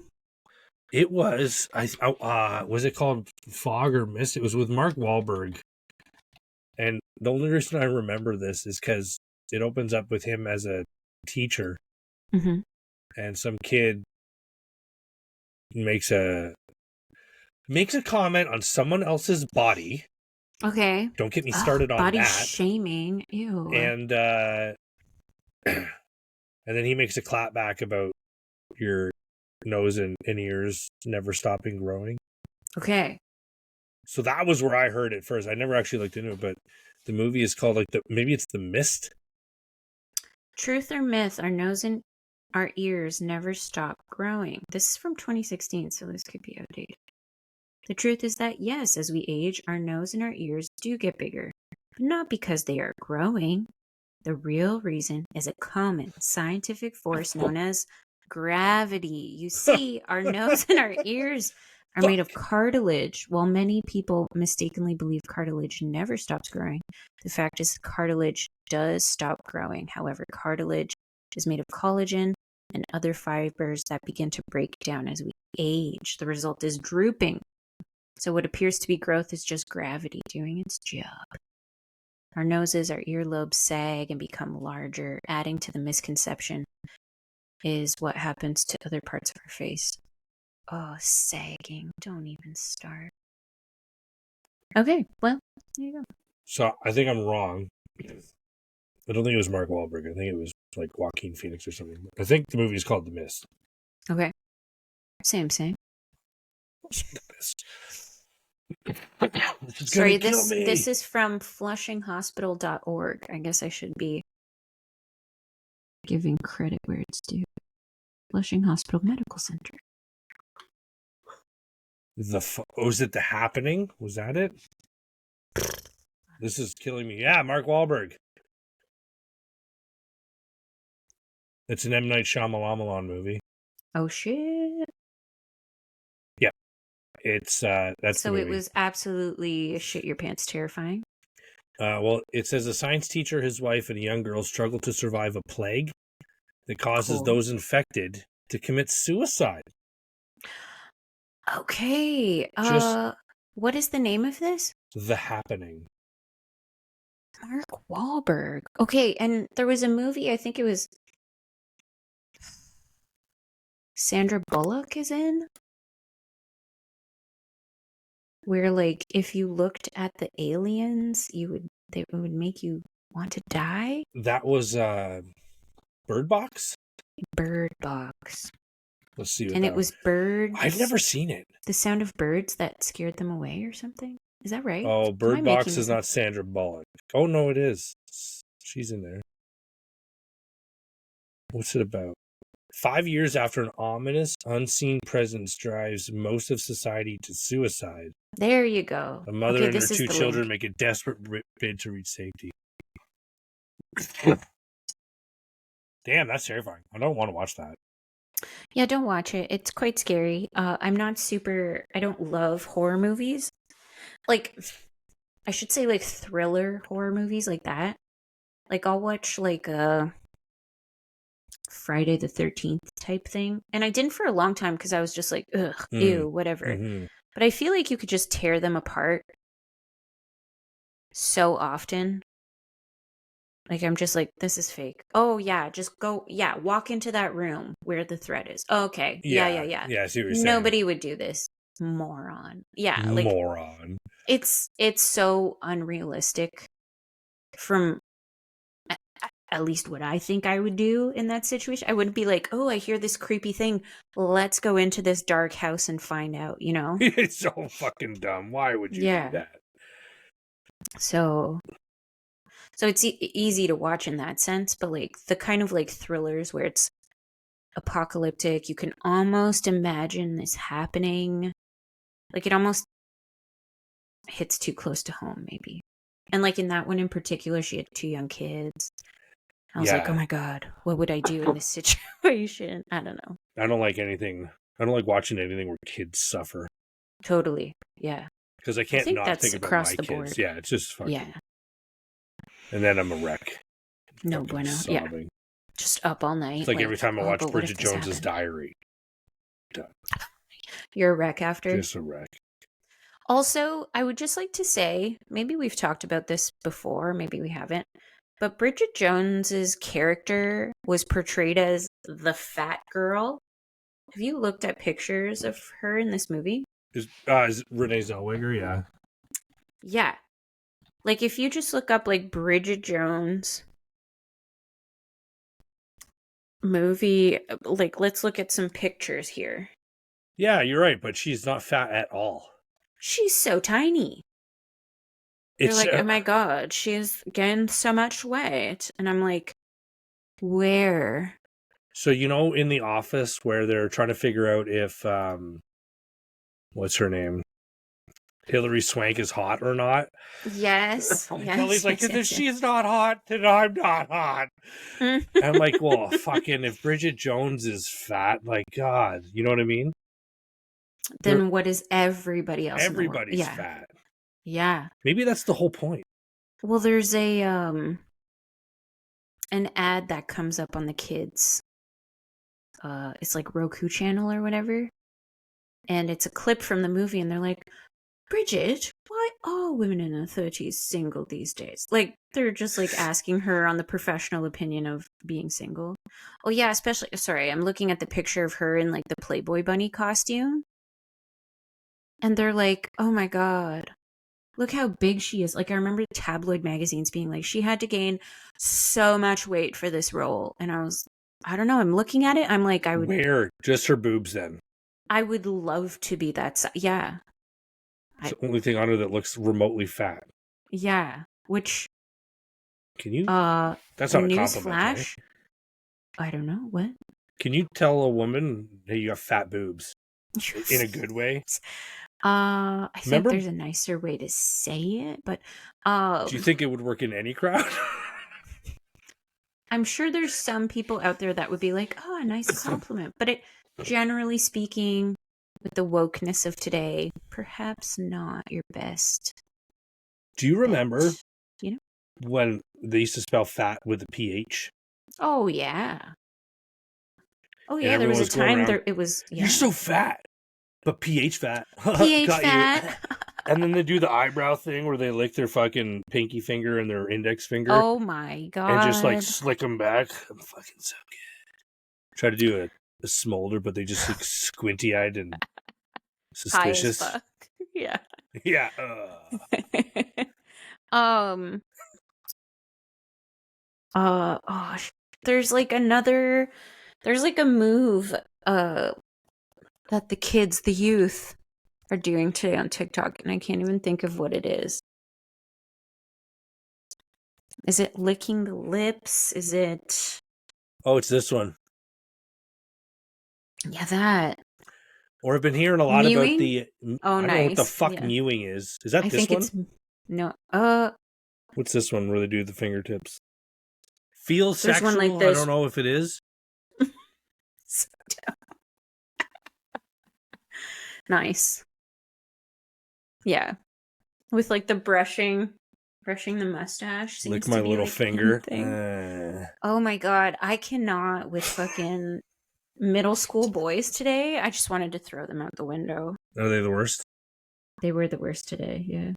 It was, was it called Fog or Mist? It was with Mark Wahlberg. And the only reason I remember this is because it opens up with him as a teacher. Mm-hmm. And some kid makes a comment on someone else's body. Okay. Don't get me started on body that. Body shaming. Ew. And and then he makes a clap back about your nose and ears never stopping growing. Okay. So that was where I heard it first. I never actually looked into it, but the movie is called maybe it's The Mist. Truth or myth, our nose and our ears never stop growing. This is from 2016, so this could be outdated. The truth is that, yes, as we age, our nose and our ears do get bigger, but not because they are growing. The real reason is a common scientific force known as gravity. You see, our nose and our ears are made of cartilage. While many people mistakenly believe cartilage never stops growing, the fact is cartilage does stop growing. However, cartilage is made of collagen and other fibers that begin to break down as we age. The result is drooping. So what appears to be growth is just gravity doing its job. Our noses, our earlobes sag and become larger, adding to the misconception is what happens to other parts of our face. Oh, sagging. Don't even start. Okay, well, there you go. So I think I'm wrong. I don't think it was Mark Wahlberg. I think it was like Joaquin Phoenix or something. I think the movie is called The Mist. Okay. Same. Sorry, this is from flushinghospital.org. I guess I should be giving credit where it's due. Flushing Hospital Medical Center. Was it The Happening? Was that it? This is killing me. Yeah, Mark Wahlberg. It's an M. Night Shyamalan movie. Oh, shit. Yeah. It's, that's so it was absolutely shit your pants terrifying? Well, it says a science teacher, his wife, and a young girl struggle to survive a plague that causes those infected to commit suicide. Okay. What is the name of this? The Happening. Mark Wahlberg. Okay, and there was a movie, I think it was Sandra Bullock is in, where like if you looked at the aliens, it would make you want to die. That was Bird Box? Bird Box. Let's see what and it was birds. I've never seen it. The sound of birds that scared them away or something. Is that right? Oh, Bird Box is not Sandra Bullock. Oh, no, it is. She's in there. What's it about? 5 years after an ominous, unseen presence drives most of society to suicide. There you go. A mother and her two children make a desperate bid to reach safety. Damn, that's terrifying. I don't want to watch that. Yeah, don't watch it. It's quite scary. I don't love horror movies. Like, I should say like thriller horror movies like that. Like I'll watch like a Friday the 13th type thing. And I didn't for a long time because I was just like, ugh, ew, whatever. Mm-hmm. But I feel like you could just tear them apart so often. Like, I'm just like, this is fake. Oh, yeah, just go, walk into that room where the thread is. Oh, okay, yeah. Yeah, I see what you're saying. Nobody would do this. Moron. Yeah, like... Moron. It's so unrealistic from at least what I think I would do in that situation. I wouldn't be like, oh, I hear this creepy thing. Let's go into this dark house and find out, you know? It's so fucking dumb. Why would you do that? So it's easy to watch in that sense, but like the kind of like thrillers where it's apocalyptic, you can almost imagine this happening. Like it almost hits too close to home, maybe. And like in that one in particular, she had 2 young kids. I was like, oh my God, what would I do in this situation? I don't know. I don't like anything. I don't like watching anything where kids suffer. Totally. Yeah. Because I can't not think about my kids. Board. Yeah, it's just fucking. Yeah. And then I'm a wreck. No bueno. Sobbing. Yeah. Just up all night. It's like every time I watch Bridget Jones's Diary. Done. You're a wreck after? Just a wreck. Also, I would just like to say, maybe we've talked about this before, maybe we haven't, but Bridget Jones's character was portrayed as the fat girl. Have you looked at pictures of her in this movie? Is Renee Zellweger? Yeah. Yeah. Like, if you just look up, like, Bridget Jones movie, like, let's look at some pictures here. Yeah, you're right, but she's not fat at all. She's so tiny. You're like, oh my God, she's gained so much weight. And I'm like, where? So, you know, in The Office where they're trying to figure out if, what's her name? Hilary Swank is hot or not? Yes. Kelly's like, if she's not hot, then I'm not hot. I'm like, well, fucking, if Bridget Jones is fat, like, God, you know what I mean? Then what is everybody else? Everybody's fat. Yeah. Maybe that's the whole point. Well, there's a an ad that comes up on the kids. It's like Roku channel or whatever. And it's a clip from the movie and they're like, Bridget, why are women in their 30s single these days? Like, they're just like asking her on the professional opinion of being single. Oh yeah, especially, sorry, I'm looking at the picture of her in like the Playboy bunny costume. And they're like, oh my God, look how big she is. Like, I remember tabloid magazines being like, she had to gain so much weight for this role. And I don't know, I'm looking at it. I'm like, I would. Where? Just her boobs then? I would love to be that size. Yeah. It's the only thing on her that looks remotely fat. Yeah. Which. Can you? That's not a compliment. Flash. I don't know. What? Can you tell a woman that you have fat boobs? In a good way? I think there's a nicer way to say it, but do you think it would work in any crowd? I'm sure there's some people out there that would be like, oh, a nice compliment. But generally speaking, with the wokeness of today, perhaps not your best. Do you remember when they used to spell fat with a PH? Oh, yeah. Oh, yeah, there was a time it was... Yeah. You're so fat. But PH fat. PH fat. And then they do the eyebrow thing where they lick their fucking pinky finger and their index finger. Oh my God. And just like slick them back. I'm fucking so good. Try to do a smolder, but they just look squinty eyed and suspicious. High as fuck. Yeah. Yeah. There's like a move that the kids, the youth, are doing today on TikTok, and I can't even think of what it is. Is it licking the lips? Is it... Oh, it's this one. Yeah, that. Or I've been hearing a lot mewing? About the... Oh, nice. I don't know what the fuck mewing is. Is that this one? It's... No. What's this one where they do the fingertips? Feels sexual? One like this. I don't know if it is. So dumb. Nice. Yeah. With like the brushing the mustache. Lick my little finger. Oh my God. I cannot with fucking middle school boys today. I just wanted to throw them out the window. Are they the worst? They were the worst today, yeah.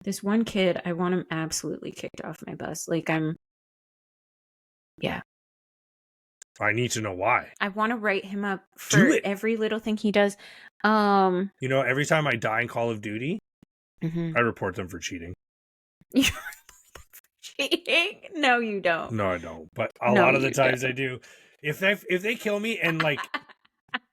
This one kid, I want him absolutely kicked off my bus. Like yeah. I need to know why. I want to write him up for every little thing he does. You know, every time I die in Call of Duty, I report them for cheating. You report them for cheating? No, you don't. No, I don't. But a lot of the times I do. If they kill me and like,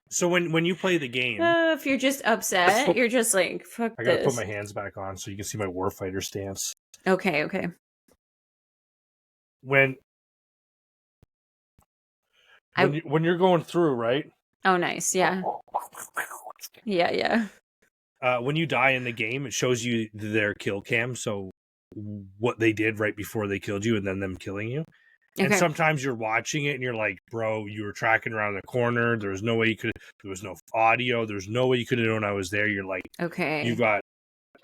so when you play the game, if you're just upset, you're just like, fuck this. I gotta put my hands back on so you can see my warfighter stance. Okay. When you're going through, right? Oh, nice. Yeah. Yeah. when you die in the game, it shows you their kill cam, so what they did right before they killed you and then them killing you. Okay. And sometimes you're watching it and you're like, bro, you were tracking around the corner. There was no way you could, there was no audio. There's no way you could have known I was there. You're like, okay, you got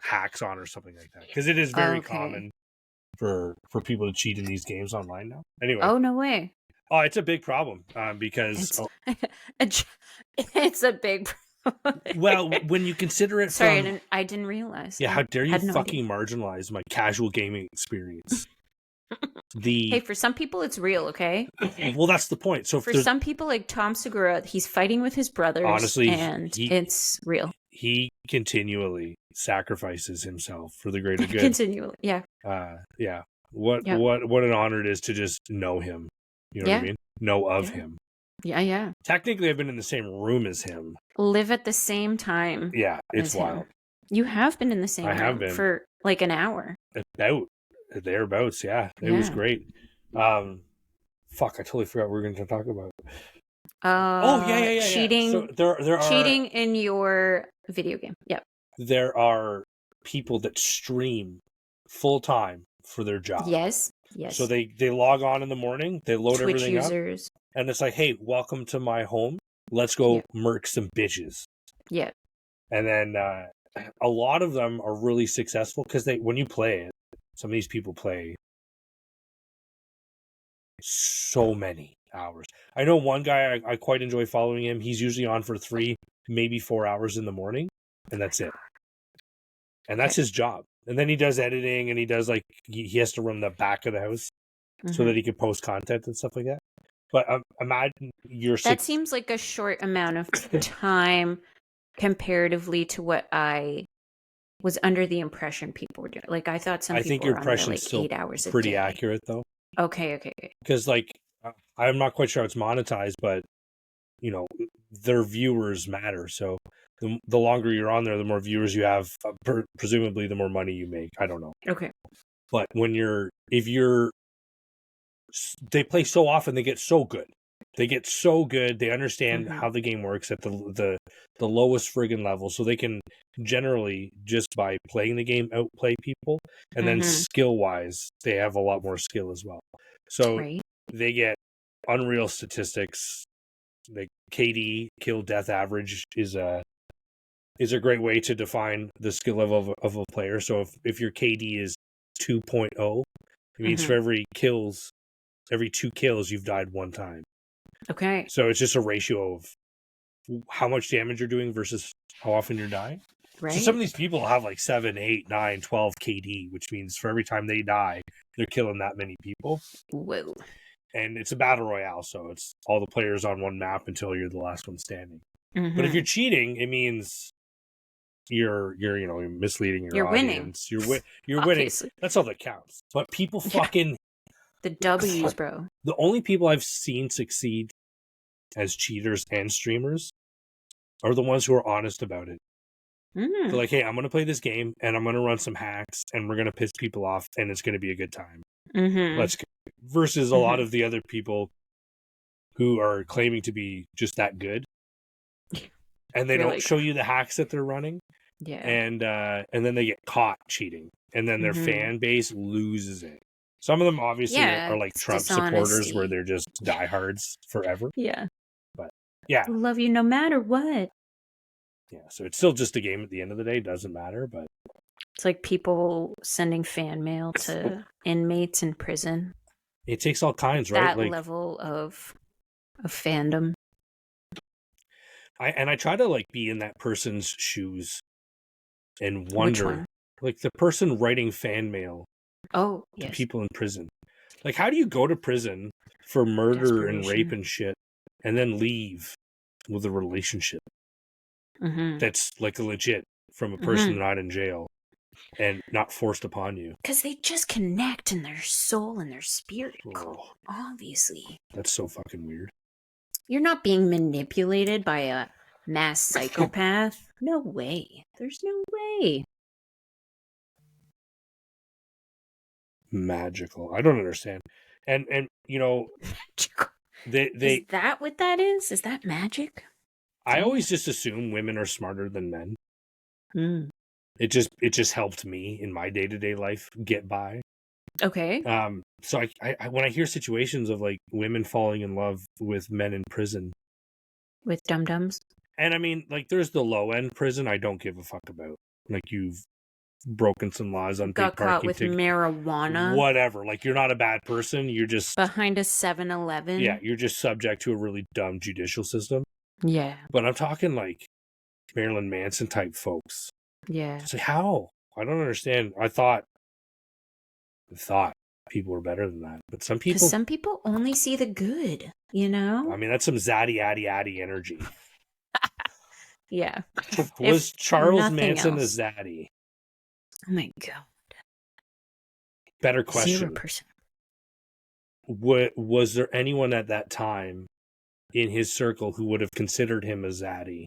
hacks on or something like that. Because it is very common for people to cheat in these games online now. Anyway. Oh, no way. Oh, it's a big problem because... It's a big problem. Well, when you consider it Sorry, I didn't realize. Yeah, how dare you fucking marginalize my casual gaming experience. Hey, for some people it's real, okay? Well, that's the point. So for some people like Tom Segura, he's fighting with his brothers. Honestly, and it's real. He continually sacrifices himself for the greater good. Continually, yeah. Yeah. What an honor it is to just know him. You know what I mean? Know of him. Yeah. Technically, I've been in the same room as him. Live at the same time. Yeah, it's wild. You have been in the same room for like an hour. Thereabouts, yeah. It was great. Fuck, I totally forgot what we were going to talk about. Yeah. Cheating. So there are cheating in your video game. Yep. There are people that stream full time for their job. Yes. So they log on in the morning, they load Twitch everything users. up, and it's like, hey, welcome to my home. Let's go murk some bitches. Yeah. And then a lot of them are really successful because when you play it, some of these people play so many hours. I know one guy, I quite enjoy following him. He's usually on for 3, maybe 4 hours in the morning, and that's it. And that's his job. And then he does editing, and he does he has to run the back of the house so that he can post content and stuff like that. But imagine that seems like a short amount of time comparatively to what I was under the impression people were doing. Like I thought some people think your were impression is still 8 hours a pretty day. Accurate though. Okay. Because I'm not quite sure how it's monetized, but their viewers matter. So the longer you're on there, the more viewers you have. Presumably, the more money you make. I don't know. Okay. But they play so often, they get so good. They understand how the game works at the lowest friggin' level, so they can generally just by playing the game outplay people, and then skill wise, they have a lot more skill as well. So they get unreal statistics. The KD, kill death average, is a great way to define the skill level of a player. So if your KD is 2.0, it means for every 2 kills, you've died 1 time. Okay. So it's just a ratio of how much damage you're doing versus how often you're dying. Right. So some of these people have 7, 8, 9, 12 KD, which means for every time they die, they're killing that many people. Whoa. And it's a battle royale, so it's all the players on one map until you're the last one standing. But if you're cheating, it means you're misleading your audience. Winning. You're winning. That's all that counts. But people fucking the W's, bro. The only people I've seen succeed as cheaters and streamers are the ones who are honest about it. They're like, hey, I'm going to play this game and I'm going to run some hacks and we're going to piss people off and it's going to be a good time. Let's go. Versus a lot of the other people who are claiming to be just that good. And they don't show you the hacks that they're running. Yeah. And then they get caught cheating. And then their fan base loses it. Some of them obviously are like Trump supporters where they're just diehards forever. Yeah. But yeah. We'll love you no matter what. Yeah, so it's still just a game at the end of the day. It doesn't matter, but it's like people sending fan mail to inmates in prison. It takes all kinds, right? That level of fandom. I try to be in that person's shoes and wonder, the person writing fan mail to people in prison. How do you go to prison for murder and rape and shit and then leave with a relationship that's a legit from a person not in jail and not forced upon you? Because they just connect in their soul and their spirit. Obviously. That's so fucking weird. You're not being manipulated by a mass psychopath. No way. There's no way. Magical. I don't understand. And they is that what that is? Is that magic? I always just assume women are smarter than men. Mm. It just helped me in my day-to-day life get by. Okay. So I when I hear situations of like women falling in love with men in prison. With dum-dums? And I mean, like, there's the low-end prison I don't give a fuck about. Like, you've broken some laws, unpaid Got caught parking with ticket, marijuana. whatever. Like, you're not a bad person. You're just... Behind a 7-Eleven? Yeah, you're just subject to a really dumb judicial system. Yeah. But I'm talking, like, Marilyn Manson type folks. Yeah. It's like, how? I don't understand. I thought people were better than that. But some people only see the good, you know? I mean, that's some zaddy, addy energy. Yeah. Was Charles Manson else. a zaddy? Oh my God. Better question. 0%. Was there anyone at that time in his circle who would have considered him a zaddy?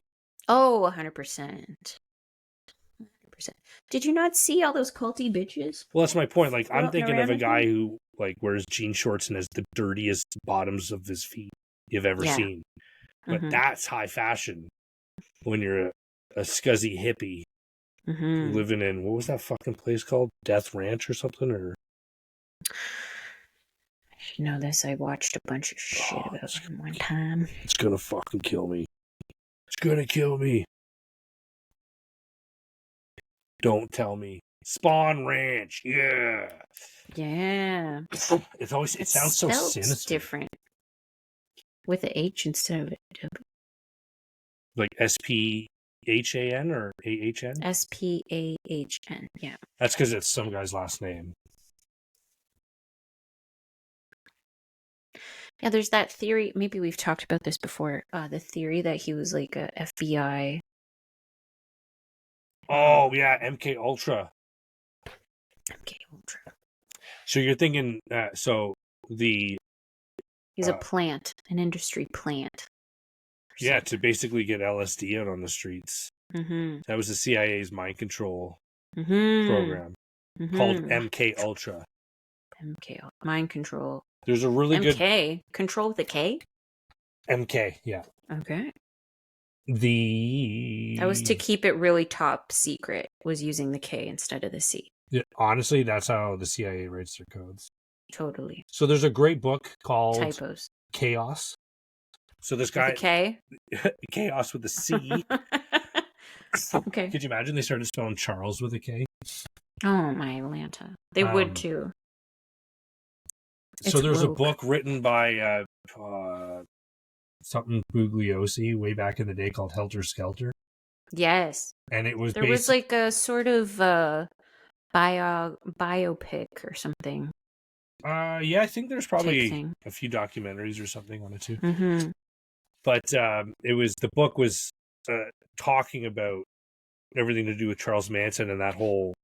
Oh, 100%. Did you not see all those culty bitches? Well, that's my point. Like, I'm thinking of a guy him? who, like, wears jean shorts and has the dirtiest bottoms of his feet you've ever seen. But that's high fashion when you're a scuzzy hippie living in, what was that fucking place called? Death Ranch or something? Or I should know this. I watched a bunch of shit about him one time. It's gonna fucking kill me. It's gonna kill me. Don't tell me. Spawn Ranch, yeah. Yeah. It sounds so sinister. Different. With the H instead of a W. Like SPHAN or AHN? SPAHN, yeah. That's because it's some guy's last name. Yeah, there's that theory. Maybe we've talked about this before. The theory that he was like a FBI. Oh yeah, MK Ultra. MK Ultra. So you're thinking, he's a plant, an industry plant. Yeah, to basically get LSD out on the streets. That was the CIA's mind control program called MK Ultra. Mind control. There's a really good MK control with a K. MK, yeah. Okay. That was to keep it really top secret. Was using the K instead of the C. Yeah, honestly, that's how the CIA writes their codes. Totally. So there's a great book called Typos. Chaos. So this guy, with a K? Chaos with a C. Okay. Could you imagine they started spelling Charles with a K? Oh my Atlanta. They would too. So there's a book written by something Bugliosi way back in the day called Helter Skelter. Yes. And it was there was like a sort of biopic or something. Yeah, I think there's probably a few documentaries or something on it too. But the book was talking about everything to do with Charles Manson and that whole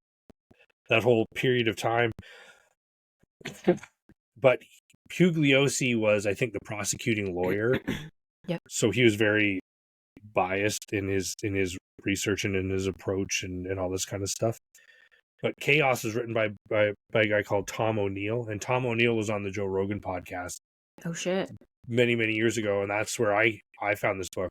period of time. But Pugliosi was, I think, the prosecuting lawyer. Yep. So he was very biased in his research and in his approach and all this kind of stuff. But Chaos was written by a guy called Tom O'Neill, and Tom O'Neill was on the Joe Rogan podcast. Oh shit! Many years ago, and that's where I found this book.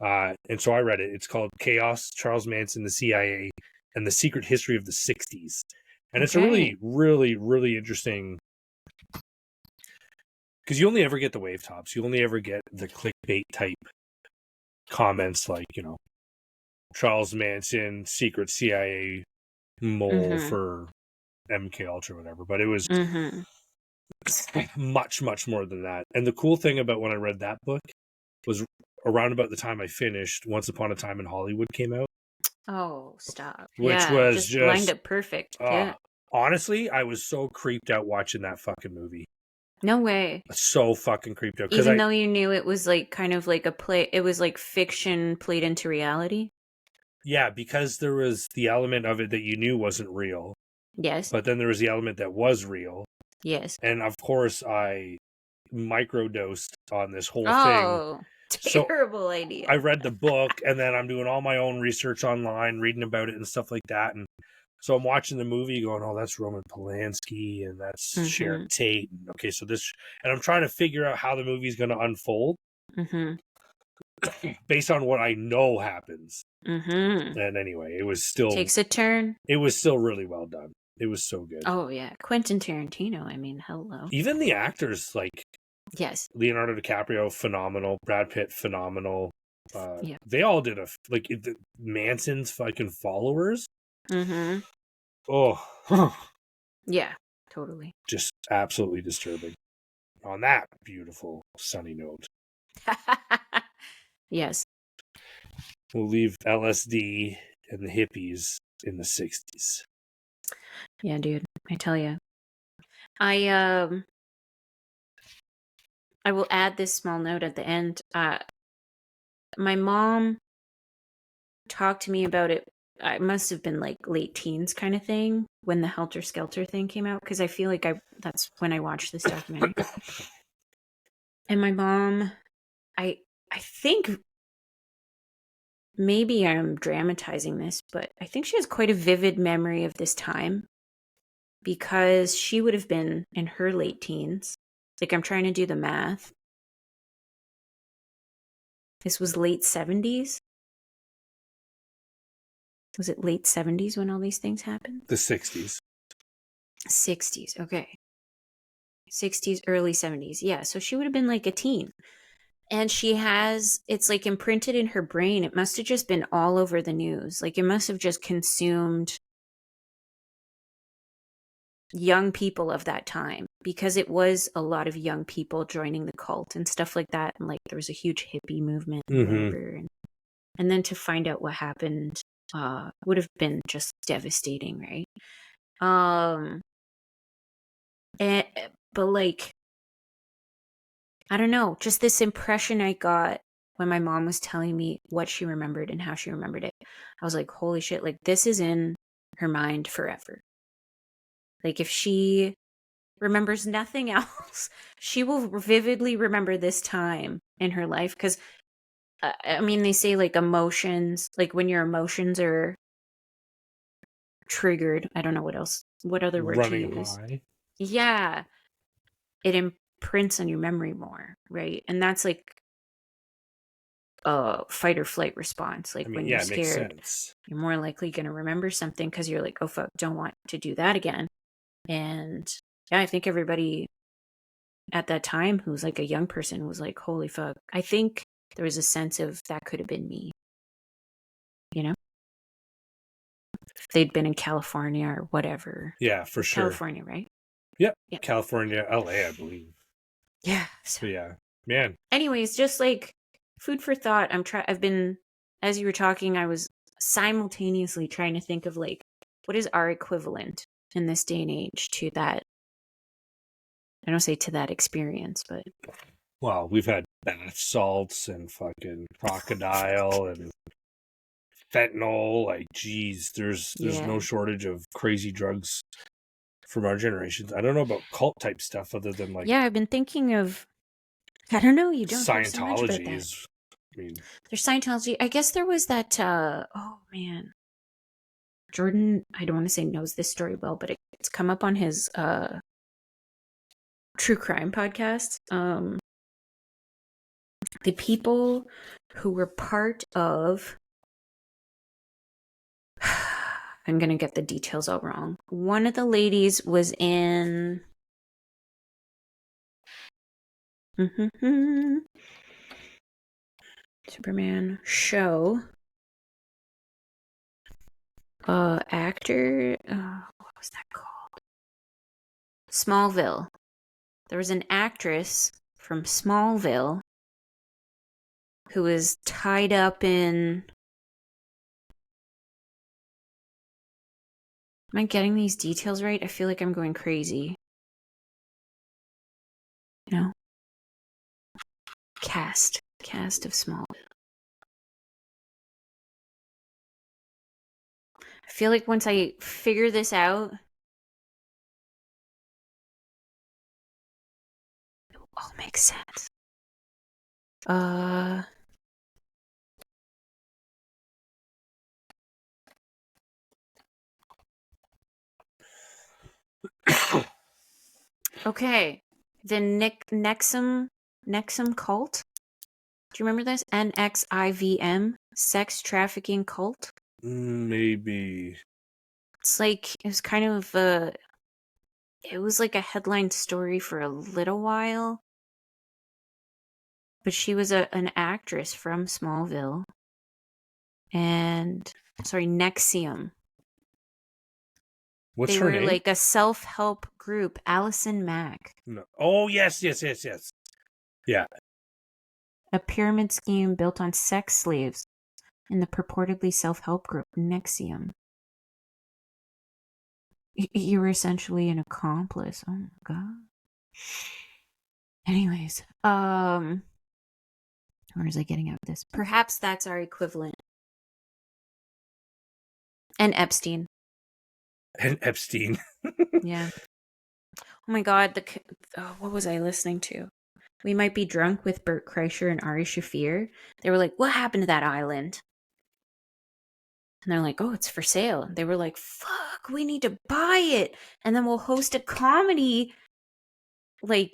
And so I read it. It's called Chaos: Charles Manson, the CIA, and the Secret History of the '60s. And it's a really, really, really interesting. Because you only ever get the wave tops. You only ever get the clickbait type comments like, Charles Manson, secret CIA mole for MK Ultra or whatever. But it was much, much more than that. And the cool thing about when I read that book was around about the time I finished Once Upon a Time in Hollywood came out. Oh, stop. Which was just lined up perfect. Yeah. Honestly, I was so creeped out watching that fucking movie. No way. So fucking creeped out. Even though you knew it was like kind of like a play, it was like fiction played into reality. Yeah, because there was the element of it that you knew wasn't real. Yes. But then there was the element that was real. Yes. And of course, I microdosed on this whole thing. Oh, terrible idea. I read the book, and then I'm doing all my own research online, reading about it and stuff like that. And so I'm watching the movie going, oh, that's Roman Polanski and that's Sharon Tate. Okay, so this... And I'm trying to figure out how the movie's going to unfold based on what I know happens. Mm-hmm. And anyway, it was still... Takes a turn. It was still really well done. It was so good. Oh, yeah. Quentin Tarantino, I mean, hello. Even the actors, like... Yes. Leonardo DiCaprio, phenomenal. Brad Pitt, phenomenal. Yeah. They all did the Manson's fucking followers. Mm-hmm. Oh. Yeah, totally. Just absolutely disturbing. On that beautiful sunny note. Yes. We'll leave LSD and the hippies in the 60s. Yeah, dude. I tell you. I will add this small note at the end. My mom talked to me about it. I must have been like late teens kind of thing when the Helter Skelter thing came out, because I feel like that's when I watched this documentary. And my mom, I think maybe I'm dramatizing this, but I think she has quite a vivid memory of this time, because she would have been in her late teens. Like, I'm trying to do the math. This was late 70s. Was it late 70s when all these things happened? The 60s. 60s, okay. 60s, early 70s. Yeah, so she would have been like a teen. And it's like imprinted in her brain. It must have just been all over the news. Like, it must have just consumed young people of that time, because it was a lot of young people joining the cult and stuff like that. And like, there was a huge hippie movement and whatever. And then to find out what happened would have been just devastating, right? But like, I don't know, just this impression I got when my mom was telling me what she remembered and how she remembered it. I was like, holy shit, like, this is in her mind forever. Like, if she remembers nothing else, she will vividly remember this time in her life. Because, I mean, they say, like, emotions, like, when your emotions are triggered, I don't know what other word to use. High. Yeah. It imprints on your memory more, right? And that's like a fight or flight response. Like, when you're scared, you're more likely going to remember something because you're like, oh fuck, don't want to do that again. And yeah, I think everybody at that time who's like a young person was like, holy fuck. I think there was a sense of that could have been me, you know, if they'd been in California or whatever. Yeah, for sure. California, right? Yep. Yeah. California, LA, I believe. Yeah. So yeah, man. Anyways, just like food for thought. I've been, as you were talking, I was simultaneously trying to think of like, what is our equivalent in this day and age to that? I don't say to that experience, but. Well, we've had bath salts and fucking crocodile and fentanyl. Like, geez, there's no shortage of crazy drugs from our generations. I don't know about cult type stuff other than like. Yeah, I've been thinking of. I don't know. You don't. Scientology so much about that. is. I mean, there's Scientology. I guess there was that. Oh man, Jordan. I don't want to say knows this story well, but it's come up on his true crime podcast. The people who were part of. I'm going to get the details all wrong. One of the ladies was in. Superman show. Actor. What was that called? Smallville. There was an actress from Smallville who was tied up in. Am I getting these details right? I feel like I'm going crazy. No. Cast of Smallville. I feel like once I figure this out, it will all make sense. Okay. The Nexum cult. Do you remember this? NXIVM. sex trafficking cult. Maybe. It's like, it was kind of it was like a headline story for a little while. But she was an actress from Smallville. And, NXIVM. What's they her were name? like a self-help group. Allison Mack. No. Oh, yes. Yeah. A pyramid scheme built on sex slaves in the purportedly self-help group NXIVM. You were essentially an accomplice. Oh my god. Anyways, where was I getting at with this? Perhaps that's our equivalent. And Epstein. Yeah. Oh my god, what was I listening to? We Might Be Drunk with Bert Kreischer and Ari Shaffir. They were like, what happened to that island? And they're like, oh, it's for sale. They were like, fuck, we need to buy it. And then we'll host a comedy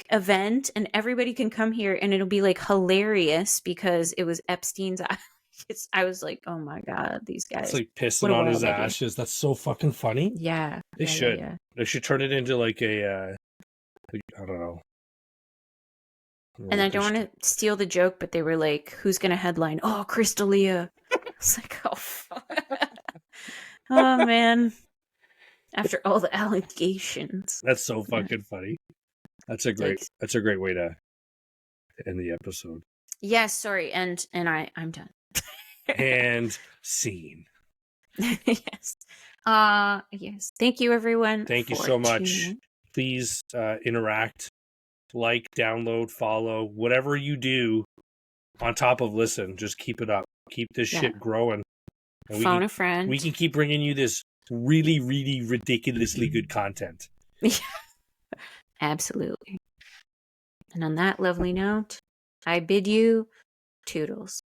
event and everybody can come here and it'll be like hilarious because it was Epstein's island. I was like, oh my god, these guys. It's like pissing on his ashes. That's so fucking funny. Yeah. They should. Yeah. They should turn it into like a, I don't know. And I don't want to steal the joke, but they were like, who's going to headline? Oh, Crystalia. It's like, oh, fuck. Oh, man. After all the allegations. That's so fucking funny. That's a great way to end the episode. Yes, sorry. And I'm done. And scene. Yes. Yes. Thank you, everyone. Thank you so much. Please interact, like, download, follow, whatever you do on top of listen. Just keep it up. Keep this shit growing. And phone a friend. We can keep bringing you this really, really ridiculously good content. Yeah. Absolutely. And on that lovely note, I bid you toodles.